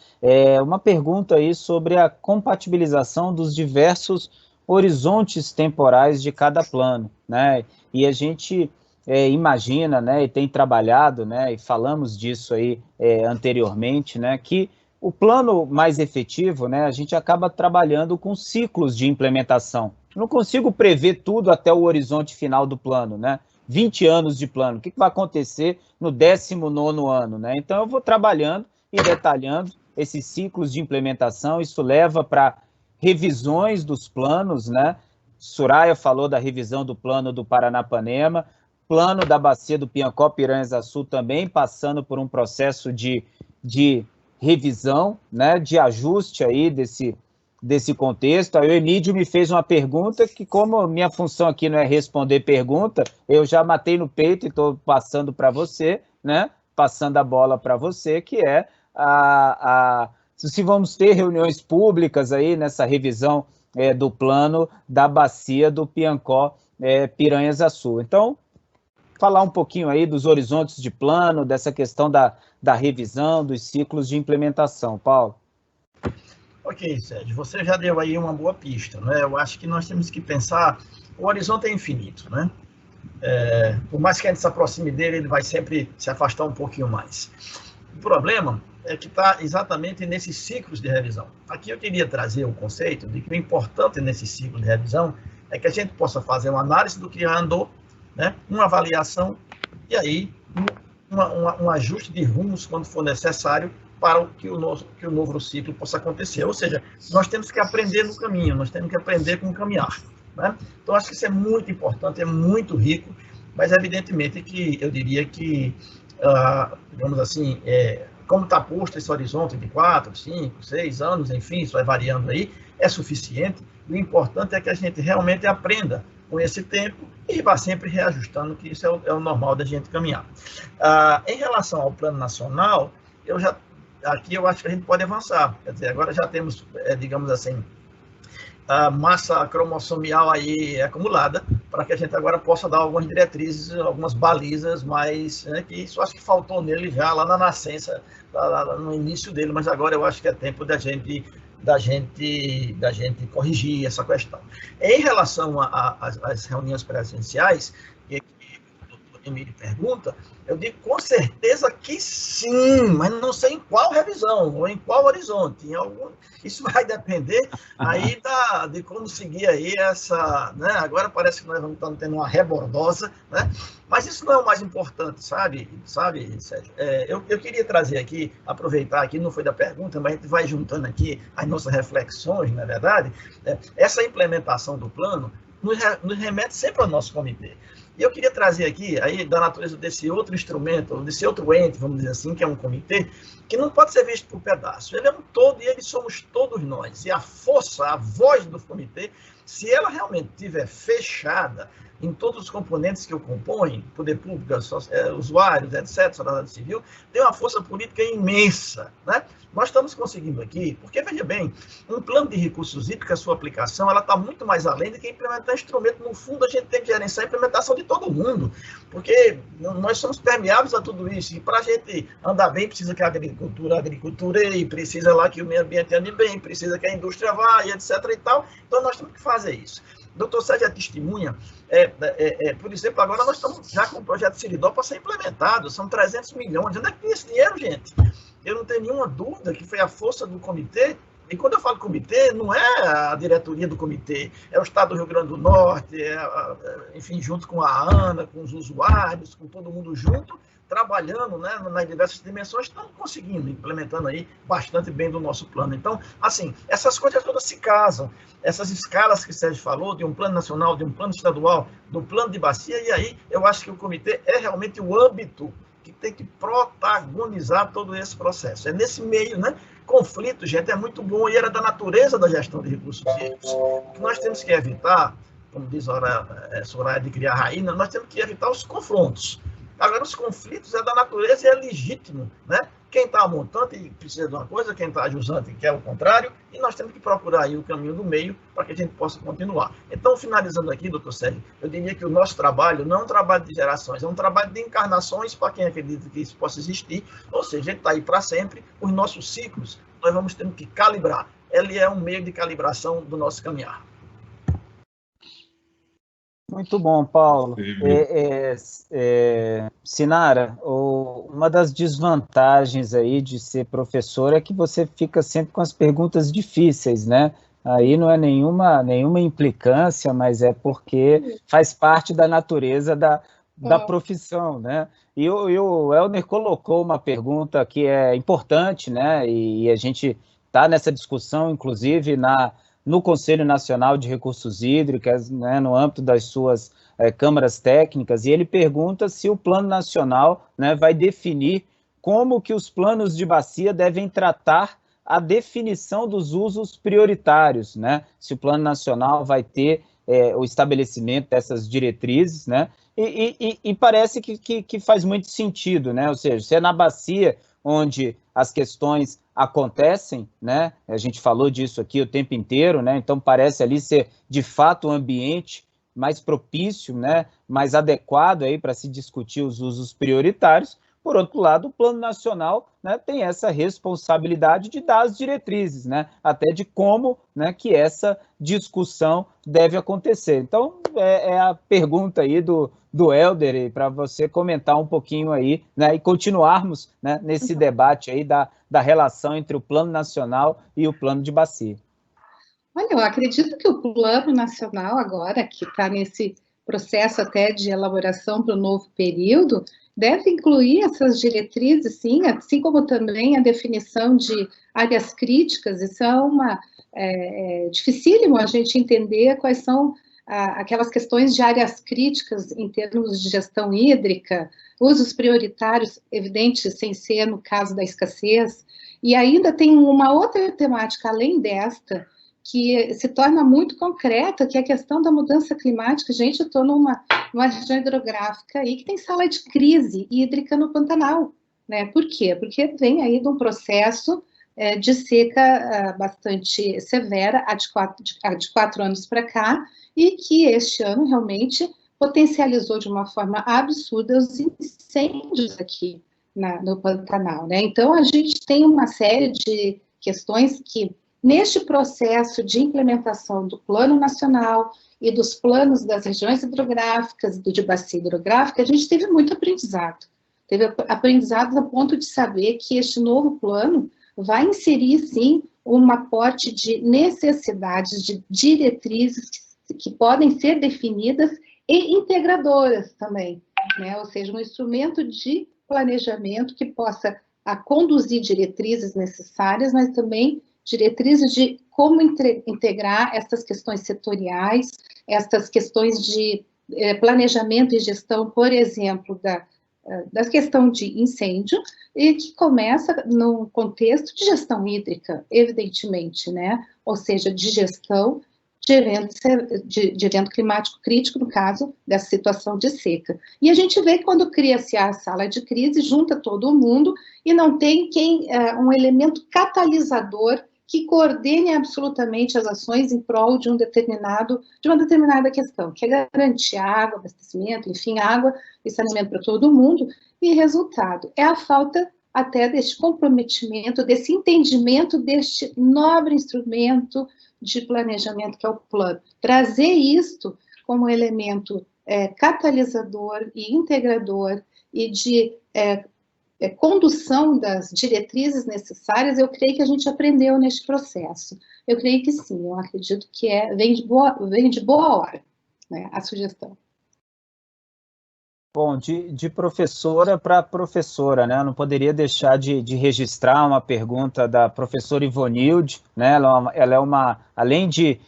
Uma pergunta aí sobre a compatibilização dos diversos horizontes temporais de cada plano, né? E a gente imagina, né, e tem trabalhado, né, e falamos disso aí anteriormente, né, que o plano mais efetivo, né, a gente acaba trabalhando com ciclos de implementação. Eu não consigo prever tudo até o horizonte final do plano, né? 20 anos de plano, o que vai acontecer no 19º ano, né? Então, eu vou trabalhando e detalhando esses ciclos de implementação, isso leva para revisões dos planos, né? Soraya falou da revisão do plano do Paranapanema, plano da bacia do Piancó-Piranhas-Açu também passando por um processo de revisão, né, de ajuste aí desse contexto. Aí o Emílio me fez uma pergunta que, como minha função aqui não é responder pergunta, eu já matei no peito e estou passando para você, né, passando a bola para você, que é se vamos ter reuniões públicas aí nessa revisão do plano da bacia do Piancó-Piranhas-Açu. Então, falar um pouquinho aí dos horizontes de plano, dessa questão da revisão, dos ciclos de implementação. Paulo. Ok, Sérgio, você já deu aí uma boa pista, né? Eu acho que nós temos que pensar, o horizonte é infinito, né? Por mais que a gente se aproxime dele, ele vai sempre se afastar um pouquinho mais. O problema é que está exatamente nesses ciclos de revisão. Aqui eu queria trazer o conceito de que o importante nesse ciclo de revisão é que a gente possa fazer uma análise do que já andou, né? Uma avaliação e aí um ajuste de rumos quando for necessário para que o novo ciclo possa acontecer. Ou seja, nós temos que aprender no caminho, nós temos que aprender com o caminhar, né? Então, acho que isso é muito importante, é muito rico, mas evidentemente que eu diria que, digamos assim, como está posto esse horizonte de 4, 5, 6 anos, enfim, isso vai variando aí, é suficiente. O importante é que a gente realmente aprenda com esse tempo e vá sempre reajustando, que isso é o normal da gente caminhar. Em relação ao plano nacional, aqui eu acho que a gente pode avançar. Quer dizer, agora já temos, digamos assim, a massa cromossomial aí acumulada, para que a gente agora possa dar algumas diretrizes, algumas balizas, mas que isso acho que faltou nele já lá na nascença, lá no início dele, mas agora eu acho que é tempo da gente da gente corrigir essa questão. Em relação às reuniões presenciais, que o doutor Emílio pergunta, eu digo com certeza que sim, mas não sei em qual revisão, ou em qual horizonte. Isso vai depender aí de como seguir aí essa... Né? Agora parece que nós vamos estar tendo uma rebordosa, né? Mas isso não é o mais importante, sabe Sérgio? Eu queria trazer aqui, aproveitar aqui, não foi da pergunta, mas a gente vai juntando aqui as nossas reflexões, na verdade. Essa implementação do plano nos remete sempre ao nosso comitê. E eu queria trazer aqui, aí, da natureza desse outro instrumento, desse outro ente, vamos dizer assim, que é um comitê, que não pode ser visto por pedaço. Ele é um todo e ele somos todos nós. E a força, a voz do comitê, se ela realmente estiver fechada em todos os componentes que o compõem, poder público, usuários, etc., sociedade civil, tem uma força política imensa, né? Nós estamos conseguindo aqui, porque, veja bem, um plano de recursos hídricos, a sua aplicação, ela está muito mais além do que implementar instrumento. No fundo, a gente tem que gerenciar a implementação de todo mundo, porque nós somos permeáveis a tudo isso, e para a gente andar bem, precisa que a agricultura e precisa lá que o meio ambiente ande bem, precisa que a indústria vá, e etc. e tal. Então, nós temos que fazer isso. O doutor Sérgio é testemunha, por exemplo, agora nós estamos já com o projeto Siridó para ser implementado, são 300 milhões. Onde é que tem esse dinheiro, gente? Eu não tenho nenhuma dúvida que foi a força do comitê, e quando eu falo comitê, não é a diretoria do comitê, é o Estado do Rio Grande do Norte, enfim, junto com a ANA, com os usuários, com todo mundo junto, trabalhando, né, nas diversas dimensões, estamos conseguindo, implementando aí bastante bem do nosso plano. Então, assim, essas coisas todas se casam, essas escalas que o Sérgio falou, de um plano nacional, de um plano estadual, do plano de bacia, e aí eu acho que o comitê é realmente o âmbito que tem que protagonizar todo esse processo. É nesse meio, né? Conflito, gente, é muito bom, e era da natureza da gestão de recursos hídricos. O que nós temos que evitar, como diz a Soraya de criar rainha, nós temos que evitar os confrontos. Agora, os conflitos é da natureza e é legítimo, né? Quem está montante precisa de uma coisa, quem está jusante quer o contrário, e nós temos que procurar aí o caminho do meio para que a gente possa continuar. Então, finalizando aqui, doutor Sérgio, eu diria que o nosso trabalho não é um trabalho de gerações, é um trabalho de encarnações para quem acredita que isso possa existir, ou seja, ele está aí para sempre. Os nossos ciclos, nós vamos ter que calibrar. Ele é um meio de calibração do nosso caminhar. Muito bom, Paulo. Sinara, uma das desvantagens aí de ser professor é que você fica sempre com as perguntas difíceis, né? Aí não é nenhuma implicância, mas é porque faz parte da natureza da profissão, né? E o Helder colocou uma pergunta que é importante, né? E a gente está nessa discussão, inclusive, no Conselho Nacional de Recursos Hídricos, né, no âmbito das suas câmaras técnicas, e ele pergunta se o Plano Nacional, né, vai definir como que os planos de bacia devem tratar a definição dos usos prioritários, né? Se o Plano Nacional vai ter o estabelecimento dessas diretrizes, né? E parece que faz muito sentido, né? Ou seja, se é na bacia onde as questões acontecem, né? A gente falou disso aqui o tempo inteiro, né? Então parece ali ser de fato um ambiente mais propício, né? Mais adequado aí para se discutir os usos prioritários. Por outro lado, o Plano Nacional, né, tem essa responsabilidade de dar as diretrizes, né? Até de como, né, que essa discussão deve acontecer. Então, é a pergunta aí do Helder, para você comentar um pouquinho aí, né, e continuarmos, né, nesse debate aí da relação entre o Plano Nacional e o Plano de Bacia. Olha, eu acredito que o Plano Nacional agora, que está nesse processo até de elaboração para o novo período, deve incluir essas diretrizes, sim, assim como também a definição de áreas críticas. Isso é dificílimo a gente entender quais são aquelas questões de áreas críticas em termos de gestão hídrica, usos prioritários, evidente, sem ser no caso da escassez, e ainda tem uma outra temática, além desta, que se torna muito concreta, que é a questão da mudança climática. Gente, eu estou numa região hidrográfica aí que tem sala de crise hídrica no Pantanal, né? Por quê? Porque vem aí de um processo de seca bastante severa, de 4 anos para cá, e que este ano realmente potencializou de uma forma absurda os incêndios aqui no Pantanal, né? Então, a gente tem uma série de questões que neste processo de implementação do Plano Nacional e dos planos das regiões hidrográficas, do de bacia hidrográfica, a gente teve muito aprendizado. Teve aprendizado a ponto de saber que este novo plano vai inserir, sim, um aporte de necessidades, de diretrizes que podem ser definidas e integradoras também, né? Ou seja, um instrumento de planejamento que possa conduzir diretrizes necessárias, mas também diretrizes de como integrar essas questões setoriais, essas questões de planejamento e gestão, por exemplo, da questão de incêndio, e que começa no contexto de gestão hídrica, evidentemente, né? Ou seja, de gestão de evento climático crítico, no caso dessa situação de seca. E a gente vê que quando cria-se a sala de crise, junta todo mundo e não tem um elemento catalisador que coordene absolutamente as ações em prol de uma determinada questão, que é garantir água, abastecimento, enfim, água e saneamento para todo mundo, e resultado é a falta até deste comprometimento, desse entendimento deste nobre instrumento de planejamento que é o plano. Trazer isto como elemento catalisador e integrador e de condução das diretrizes necessárias, eu creio que a gente aprendeu neste processo. Eu creio que sim, eu acredito que vem de boa hora, né, a sugestão. Bom, de professora para professora, né? Eu não poderia deixar de registrar uma pergunta da professora Ivonilde, né? Ela é uma, além de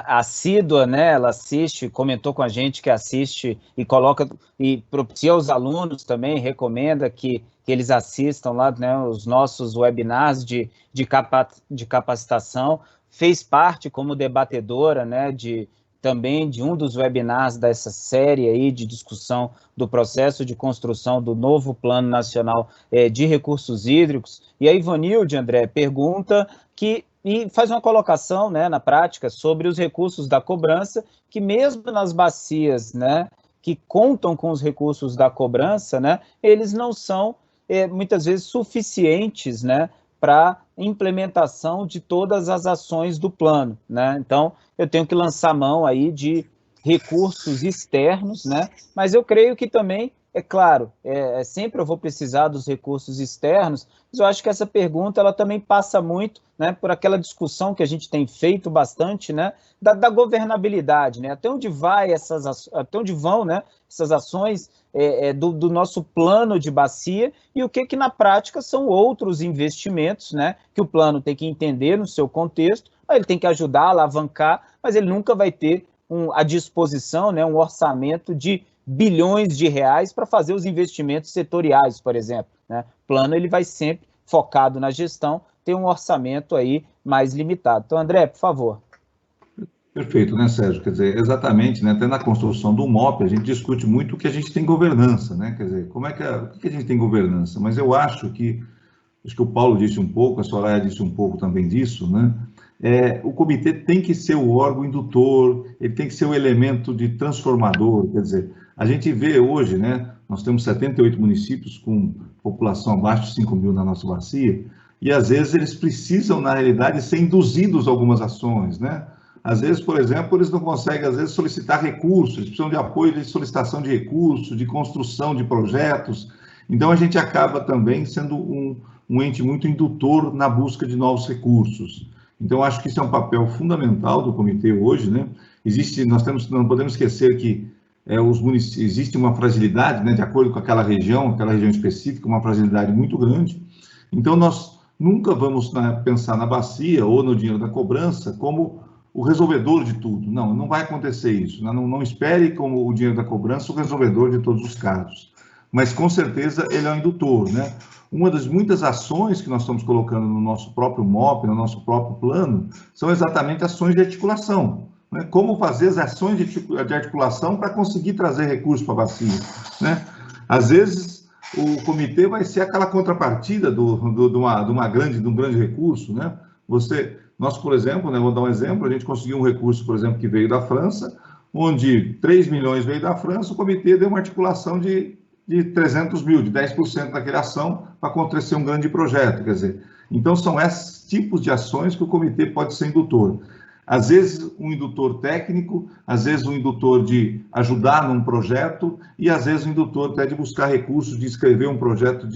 assídua, né? Ela assiste, comentou com a gente que assiste e coloca, e propicia aos alunos também, recomenda que eles assistam lá, né, os nossos webinars de capacitação, fez parte como debatedora, né, também de um dos webinars dessa série aí de discussão do processo de construção do novo Plano Nacional de Recursos Hídricos. E a Ivonilde, André, pergunta e faz uma colocação, né, na prática sobre os recursos da cobrança, que mesmo nas bacias, né, que contam com os recursos da cobrança, né, eles não são muitas vezes suficientes, né, para implementação de todas as ações do plano, né? Então, eu tenho que lançar mão aí de recursos externos, né? Mas eu creio que também, é claro, sempre eu vou precisar dos recursos externos, mas eu acho que essa pergunta, ela também passa muito, né, por aquela discussão que a gente tem feito bastante, né, da governabilidade, né? Até onde vão, né, essas ações do nosso plano de bacia e o que na prática são outros investimentos, né, que o plano tem que entender no seu contexto, ele tem que ajudar a alavancar, mas ele nunca vai ter à disposição, né, um orçamento de bilhões de reais para fazer os investimentos setoriais, por exemplo, né? O plano ele vai sempre focado na gestão, tem um orçamento aí mais limitado. Então, André, por favor. Perfeito, né, Sérgio? Quer dizer, exatamente, né? Até na construção do MOP, a gente discute muito o que a gente tem governança, né? Quer dizer, o que a gente tem governança? Mas eu acho que o Paulo disse um pouco, a Soraya disse um pouco também disso, né? O comitê tem que ser o órgão indutor, ele tem que ser o elemento de transformador, quer dizer, a gente vê hoje, né? Nós temos 78 municípios com população abaixo de 5 mil na nossa bacia, e às vezes eles precisam, na realidade, ser induzidos a algumas ações, né? Às vezes, por exemplo, eles não conseguem, às vezes, solicitar recursos, eles precisam de apoio de solicitação de recursos, de construção de projetos. Então, a gente acaba também sendo um ente muito indutor na busca de novos recursos. Então, acho que isso é um papel fundamental do comitê hoje, né? Não podemos esquecer que existe uma fragilidade, né, de acordo com aquela região específica, uma fragilidade muito grande. Então, nós nunca vamos pensar na bacia ou no dinheiro da cobrança como o resolvedor de tudo. Não vai acontecer isso. Não espere como o dinheiro da cobrança o resolvedor de todos os casos. Mas, com certeza, ele é um indutor, né? Uma das muitas ações que nós estamos colocando no nosso próprio MOP, no nosso próprio plano, são exatamente ações de articulação. Né? Como fazer as ações de articulação para conseguir trazer recursos para a bacia, né? Às vezes, o comitê vai ser aquela contrapartida de um grande recurso, né? Nós, por exemplo, né, vou dar um exemplo, a gente conseguiu um recurso, por exemplo, que veio da França, onde 3 milhões veio da França, o comitê deu uma articulação de 300 mil, de 10% daquela ação, para acontecer um grande projeto, quer dizer. Então, são esses tipos de ações que o comitê pode ser indutor. Às vezes, um indutor técnico, às vezes, um indutor de ajudar num projeto, e às vezes, um indutor até de buscar recursos, de escrever um projeto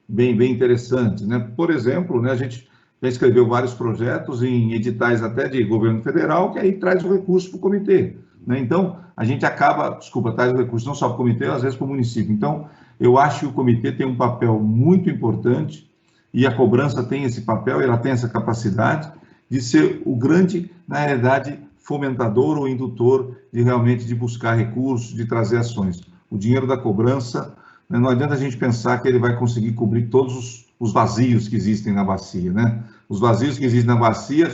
bem interessante, né? Por exemplo, né, a gente já escreveu vários projetos em editais até de governo federal, que aí traz o recurso para o comitê, né? Então, a gente traz o recurso não só para o comitê, às vezes para o município. Então, eu acho que o comitê tem um papel muito importante, e a cobrança tem esse papel, ela tem essa capacidade de ser o grande, na realidade, fomentador ou indutor de realmente de buscar recursos, de trazer ações. O dinheiro da cobrança, né, não adianta a gente pensar que ele vai conseguir cobrir todos os vazios que existem na bacia, né? Os vazios que existem na bacia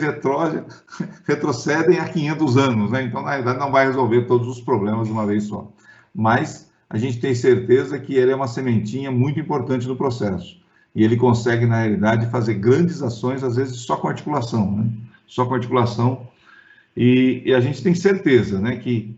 retrocedem a 500 anos, né? Então, na realidade, não vai resolver todos os problemas de uma vez só. Mas a gente tem certeza que ele é uma sementinha muito importante no processo. E ele consegue, na realidade, fazer grandes ações, às vezes só com articulação, né? Só com articulação. E a gente tem certeza, né, que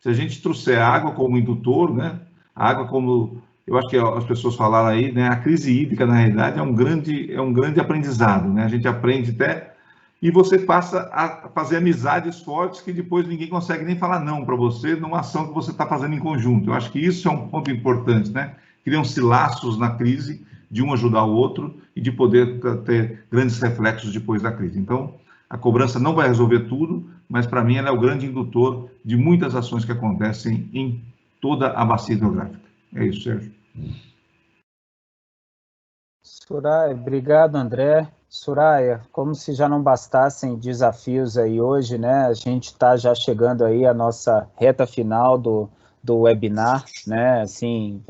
se a gente trouxer a água como indutor, né, a água como, eu acho que as pessoas falaram aí, né, a crise hídrica, na realidade, é um grande aprendizado, né? A gente aprende até, e você passa a fazer amizades fortes que depois ninguém consegue nem falar não para você numa ação que você está fazendo em conjunto. Eu acho que isso é um ponto importante, né? Criam-se laços na crise, de um ajudar o outro e de poder ter grandes reflexos depois da crise. Então, a cobrança não vai resolver tudo, mas para mim ela é o grande indutor de muitas ações que acontecem em toda a bacia hidrográfica. É isso, Sérgio. Soraya, obrigado, André. Soraya, como se já não bastassem desafios aí hoje, né? A gente está já chegando aí à nossa reta final do webinar, né? Assim,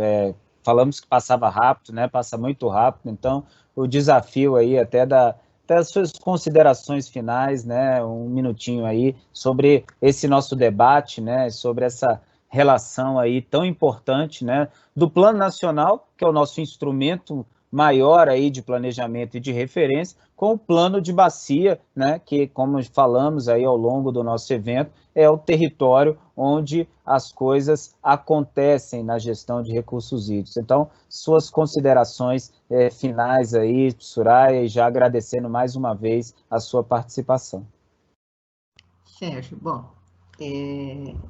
falamos que passava rápido, né? Passa muito rápido, então o desafio aí até das suas considerações finais, né? Um minutinho aí sobre esse nosso debate, né? Sobre essa relação aí tão importante, né? Do Plano Nacional, que é o nosso instrumento maior aí de planejamento e de referência, com o plano de bacia, né, que, como falamos aí ao longo do nosso evento, é o território onde as coisas acontecem na gestão de recursos hídricos. Então, suas considerações finais aí, Soraya, e já agradecendo mais uma vez a sua participação. Sérgio, bom,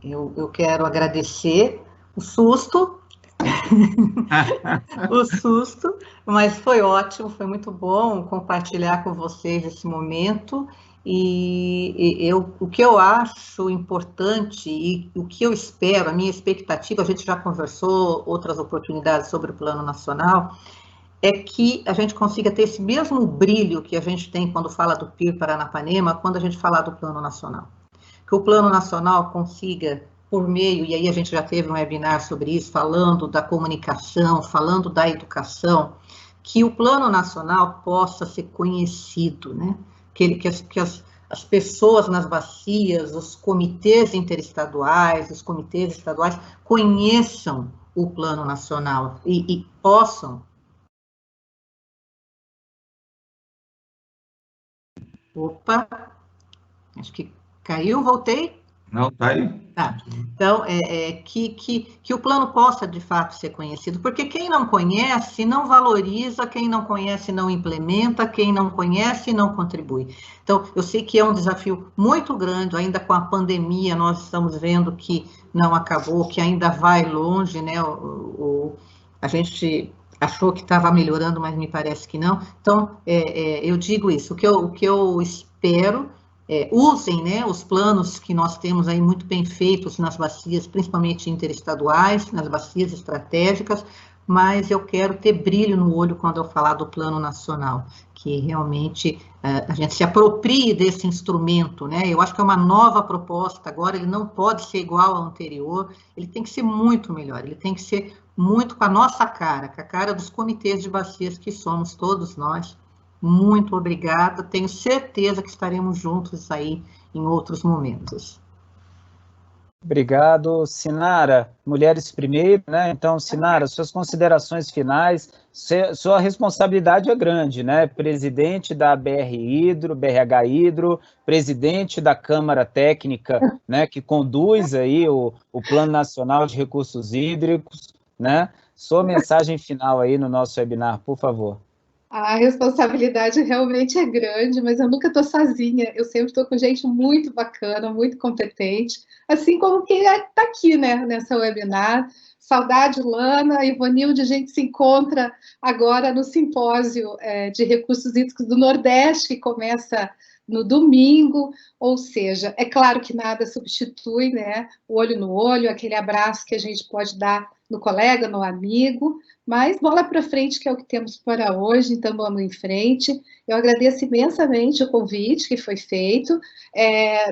eu quero agradecer o susto, mas foi ótimo, foi muito bom compartilhar com vocês esse momento, e o que eu acho importante e o que eu espero, a minha expectativa, a gente já conversou outras oportunidades sobre o Plano Nacional, é que a gente consiga ter esse mesmo brilho que a gente tem quando fala do PIR Paranapanema, quando a gente falar do Plano Nacional. Que o Plano Nacional consiga, por meio, e aí a gente já teve um webinar sobre isso, falando da comunicação, falando da educação, que o Plano Nacional possa ser conhecido, né? Que as pessoas nas bacias, os comitês interestaduais, os comitês estaduais, conheçam o Plano Nacional e possam. Opa, acho que caiu, voltei? Não, tá aí. Tá. Então, que o plano possa, de fato, ser conhecido, porque quem não conhece, não valoriza, quem não conhece, não implementa, quem não conhece, não contribui. Então, eu sei que é um desafio muito grande, ainda com a pandemia, nós estamos vendo que não acabou, que ainda vai longe, né? A gente achou que estava melhorando, mas me parece que não. Então, eu digo isso, o que eu espero, usem, né, os planos que nós temos aí muito bem feitos nas bacias, principalmente interestaduais, nas bacias estratégicas, mas eu quero ter brilho no olho quando eu falar do Plano Nacional, que realmente a gente se aproprie desse instrumento, né? Eu acho que é uma nova proposta agora, ele não pode ser igual ao anterior, ele tem que ser muito melhor, ele tem que ser muito com a nossa cara, com a cara dos comitês de bacias que somos todos nós. Muito obrigada, tenho certeza que estaremos juntos aí em outros momentos. Obrigado, Sinara. Mulheres primeiro, né? Então, Sinara, suas considerações finais, sua responsabilidade é grande, né? Presidente da BRH Hidro, presidente da Câmara Técnica, né, que conduz aí o Plano Nacional de Recursos Hídricos, né? Sua mensagem final aí no nosso webinar, por favor. A responsabilidade realmente é grande, mas eu nunca estou sozinha, eu sempre estou com gente muito bacana, muito competente, assim como quem está aqui, né, nessa webinar. Saudade, Lana, Ivonilde, a gente se encontra agora no simpósio de recursos hídricos do Nordeste, que começa no domingo, ou seja, é claro que nada substitui, né, o olho no olho, aquele abraço que a gente pode dar no colega, no amigo, mas bola para frente, que é o que temos para hoje, então vamos em frente. Eu agradeço imensamente o convite que foi feito,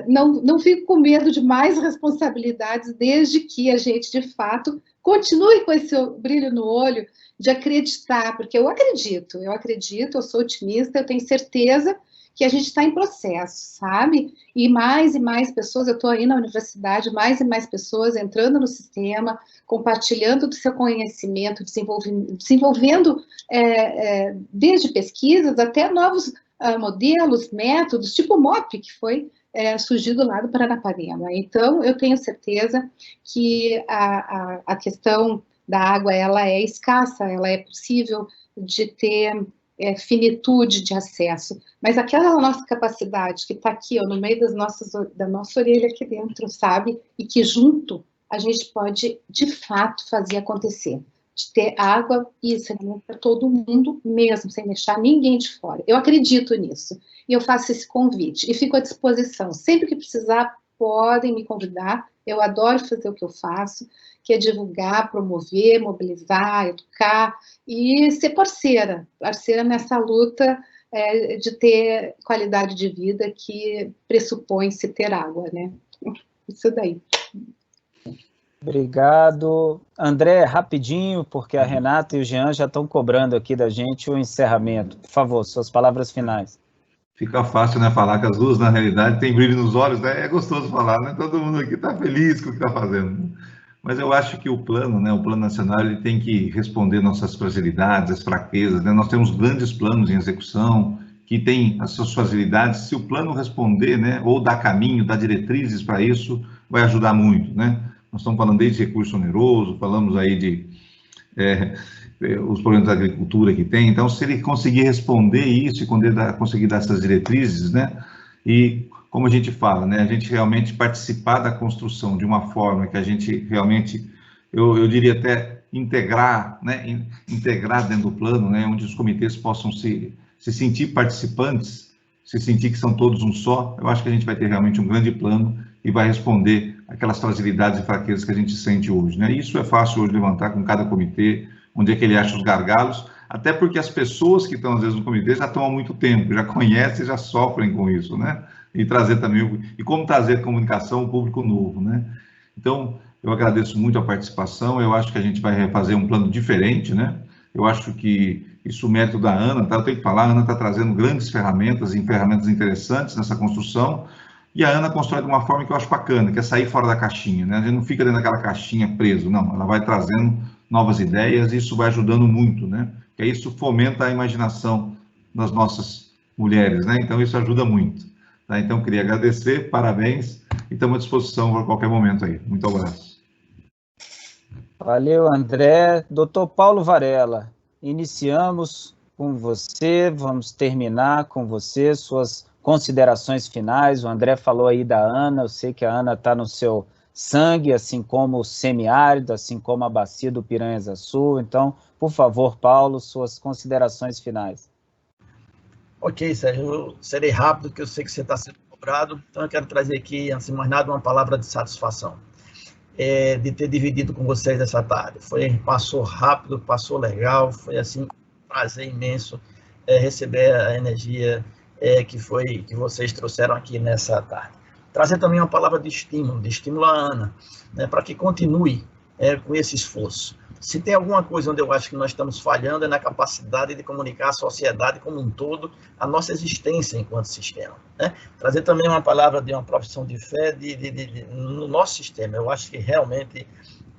não fico com medo de mais responsabilidades, desde que a gente, de fato, continue com esse brilho no olho de acreditar, porque eu acredito, eu sou otimista, eu tenho certeza que a gente está em processo, sabe? E mais pessoas, eu estou aí na universidade, mais e mais pessoas entrando no sistema, compartilhando do seu conhecimento, desenvolvendo desde pesquisas até novos modelos, métodos, tipo o MOP, que foi surgido lá do Paranapanema. Então, eu tenho certeza que a questão da água, ela é escassa, ela é possível de ter finitude de acesso, mas aquela nossa capacidade que está aqui, ó, no meio da nossa orelha aqui dentro, sabe? E que junto a gente pode, de fato, fazer acontecer, de ter água e saneamento para todo mundo mesmo, sem deixar ninguém de fora. Eu acredito nisso, e eu faço esse convite, e fico à disposição. Sempre que precisar, podem me convidar, eu adoro fazer o que eu faço, que é divulgar, promover, mobilizar, educar e ser parceira nessa luta de ter qualidade de vida que pressupõe-se ter água, né? Isso daí. Obrigado. André, rapidinho, porque a Renata e o Jean já estão cobrando aqui da gente o encerramento. Por favor, suas palavras finais. Fica fácil, né, falar que as duas, na realidade, têm brilho nos olhos, né? É gostoso falar, né? Todo mundo aqui está feliz com o que está fazendo. Mas eu acho que o plano, né, o Plano Nacional, ele tem que responder nossas fragilidades, as fraquezas, né? Nós temos grandes planos em execução, que têm as suas fragilidades. Se o plano responder, né, ou dar caminho, dar diretrizes para isso, vai ajudar muito, né? Nós estamos falando desde recurso oneroso, falamos aí de os problemas da agricultura que tem. Então, se ele conseguir responder isso e conseguir dar essas diretrizes, né, e como a gente fala, né, a gente realmente participar da construção de uma forma que a gente realmente, eu diria até integrar, né, integrar dentro do plano, né, onde os comitês possam se sentir participantes, se sentir que são todos um só. Eu acho que a gente vai ter realmente um grande plano e vai responder aquelas fragilidades e fraquezas que a gente sente hoje, né? Isso é fácil hoje levantar com cada comitê, onde é que ele acha os gargalos, até porque as pessoas que estão, às vezes, no comitê já estão há muito tempo, já conhecem, já sofrem com isso, né? E trazer também, e como trazer comunicação ao público novo, né? Então, eu agradeço muito a participação, eu acho que a gente vai fazer um plano diferente, né? Eu acho que isso é o mérito da Ana, tá? Eu tenho que falar, a Ana está trazendo grandes ferramentas e ferramentas interessantes nessa construção, e a Ana constrói de uma forma que eu acho bacana, que é sair fora da caixinha, né? A gente não fica dentro daquela caixinha preso, não, ela vai trazendo novas ideias, e isso vai ajudando muito, né? Porque isso fomenta a imaginação das nossas mulheres, né? Então, isso ajuda muito. Tá? Então, queria agradecer, parabéns, e estamos à disposição para qualquer momento aí. Muito abraço. Valeu, André. Doutor Paulo Varela, iniciamos com você, vamos terminar com você, suas considerações finais. O André falou aí da Ana, eu sei que a Ana está no seu sangue, assim como o semiárido, assim como a bacia do Piranhas-Açu. Então, por favor, Paulo, suas considerações finais. Ok, Sérgio, eu serei rápido, que eu sei que você está sendo cobrado, então eu quero trazer aqui, antes de mais nada, uma palavra de satisfação, de ter dividido com vocês essa tarde. Passou rápido, passou legal, foi assim, um prazer imenso receber a energia que vocês trouxeram aqui nessa tarde. Trazer também uma palavra de estímulo à Ana, né, para que continue com esse esforço. Se tem alguma coisa onde eu acho que nós estamos falhando é na capacidade de comunicar à sociedade como um todo a nossa existência enquanto sistema, né? Trazer também uma palavra de uma profissão de fé no nosso sistema. Eu acho que realmente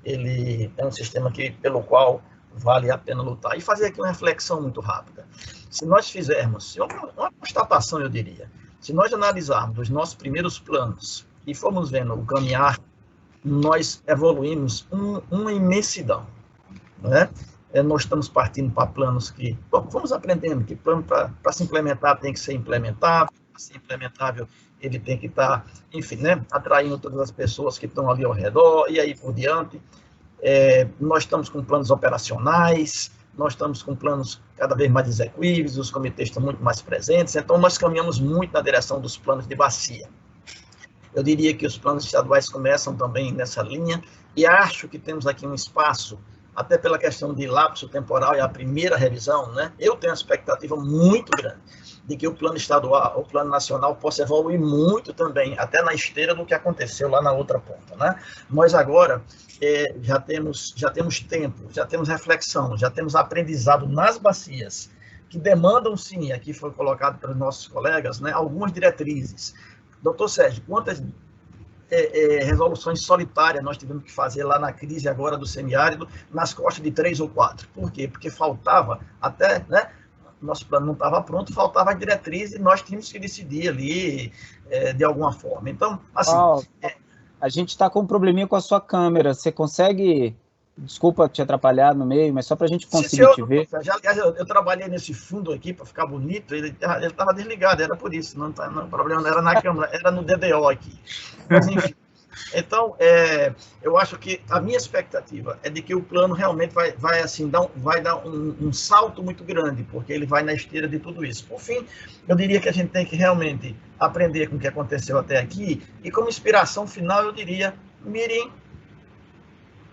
ele é um sistema pelo qual vale a pena lutar. E fazer aqui uma reflexão muito rápida. Se nós fizermos, uma constatação, eu diria, se nós analisarmos os nossos primeiros planos e formos vendo o caminhar, nós evoluímos uma imensidão, né? nós estamos partindo para planos que, bom, vamos aprendendo que plano para se implementar tem que ser implementável, para ser implementável ele tem que estar, enfim, né, atraindo todas as pessoas que estão ali ao redor, e aí por diante. Nós estamos com planos operacionais, nós estamos com planos cada vez mais execuíveis, os comitês estão muito mais presentes, então nós caminhamos muito na direção dos planos de bacia. Eu diria que os planos estaduais começam também nessa linha, e acho que temos aqui um espaço, até pela questão de lapso temporal e a primeira revisão, né? Eu tenho uma expectativa muito grande de que o plano estadual, o plano nacional possa evoluir muito também, até na esteira do que aconteceu lá na outra ponta, né? Nós agora já temos tempo, já temos reflexão, já temos aprendizado nas bacias, que demandam sim, aqui foi colocado pelos nossos colegas, né, algumas diretrizes. Doutor Sérgio, quantas resoluções solitárias nós tivemos que fazer lá na crise agora do semiárido, nas costas de 3 ou 4. Por quê? Porque faltava até, né, nosso plano não estava pronto, faltava a diretriz e nós tínhamos que decidir ali de alguma forma. Então, assim... a gente está com um probleminha com a sua câmera, você consegue... Desculpa te atrapalhar no meio, mas só para a gente conseguir te ver. Aliás, eu trabalhei nesse fundo aqui para ficar bonito, ele estava desligado, era por isso, o problema não era na câmera, era no DDO aqui. Mas, enfim. Então, eu acho que a minha expectativa é de que o plano realmente vai dar um salto muito grande, porque ele vai na esteira de tudo isso. Por fim, eu diria que a gente tem que realmente aprender com o que aconteceu até aqui, e como inspiração final, eu diria, mirem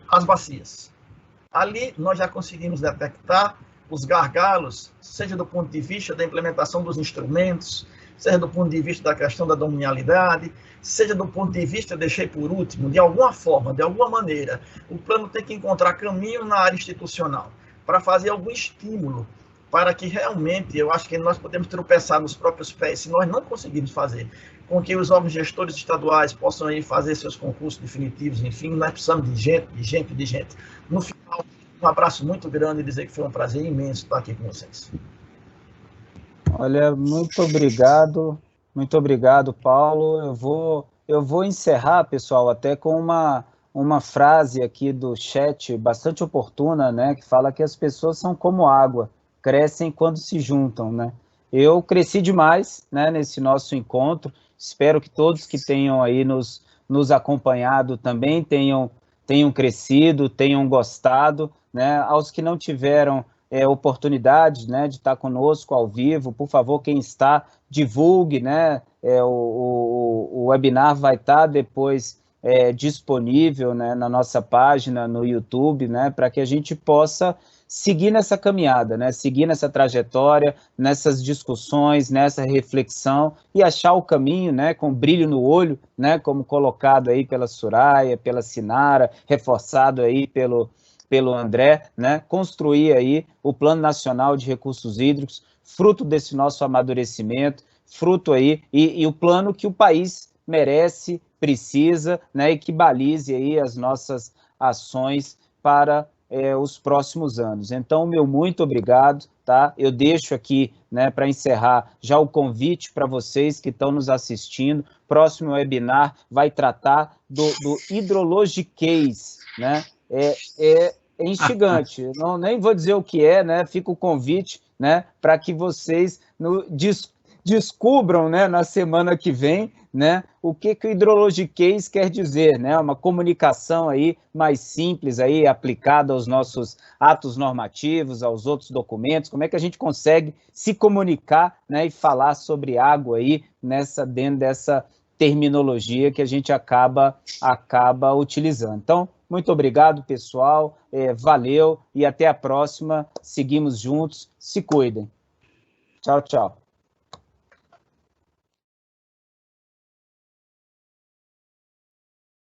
as bacias. Ali nós já conseguimos detectar os gargalos, seja do ponto de vista da implementação dos instrumentos, seja do ponto de vista da questão da dominialidade, seja do ponto de vista, eu deixei por último, de alguma forma, de alguma maneira, o plano tem que encontrar caminho na área institucional, para fazer algum estímulo, para que realmente, eu acho que nós podemos tropeçar nos próprios pés, se nós não conseguirmos fazer com que os órgãos gestores estaduais possam aí fazer seus concursos definitivos, enfim, nós precisamos de gente. No final, um abraço muito grande e dizer que foi um prazer imenso estar aqui com vocês. Olha, muito obrigado, Paulo. Eu vou encerrar, pessoal, até com uma frase aqui do chat bastante oportuna, né, que fala que as pessoas são como água, crescem quando se juntam, né? Eu cresci demais, né, nesse nosso encontro. Espero que todos que tenham aí nos acompanhado também tenham crescido, tenham gostado, né? Aos que não tiveram oportunidade, né, de estar conosco ao vivo, por favor, quem está, divulgue, né? O webinar vai estar depois disponível, né, na nossa página no YouTube, né, para que a gente possa seguir nessa caminhada, né? Seguir nessa trajetória, nessas discussões, nessa reflexão e achar o caminho, né? Com brilho no olho, né? Como colocado aí pela Soraya, pela Sinara, reforçado aí pelo André, né? Construir aí o Plano Nacional de Recursos Hídricos, fruto desse nosso amadurecimento, fruto aí e o plano que o país merece, precisa, né? E que balize aí as nossas ações para os próximos anos. Então, meu muito obrigado, tá? Eu deixo aqui, né, para encerrar, já o convite para vocês que estão nos assistindo. Próximo webinar vai tratar do hidrologiquez, né? É instigante, nem vou dizer o que né? Fica o convite, né, para que vocês descubram, né, na semana que vem, né, o que o hidrologiquez quer dizer, né, uma comunicação aí mais simples aí aplicada aos nossos atos normativos, aos outros documentos, como é que a gente consegue se comunicar, né, e falar sobre água aí dentro dessa terminologia que a gente acaba utilizando. Então, muito obrigado, pessoal, valeu e até a próxima, seguimos juntos, se cuidem. Tchau, tchau.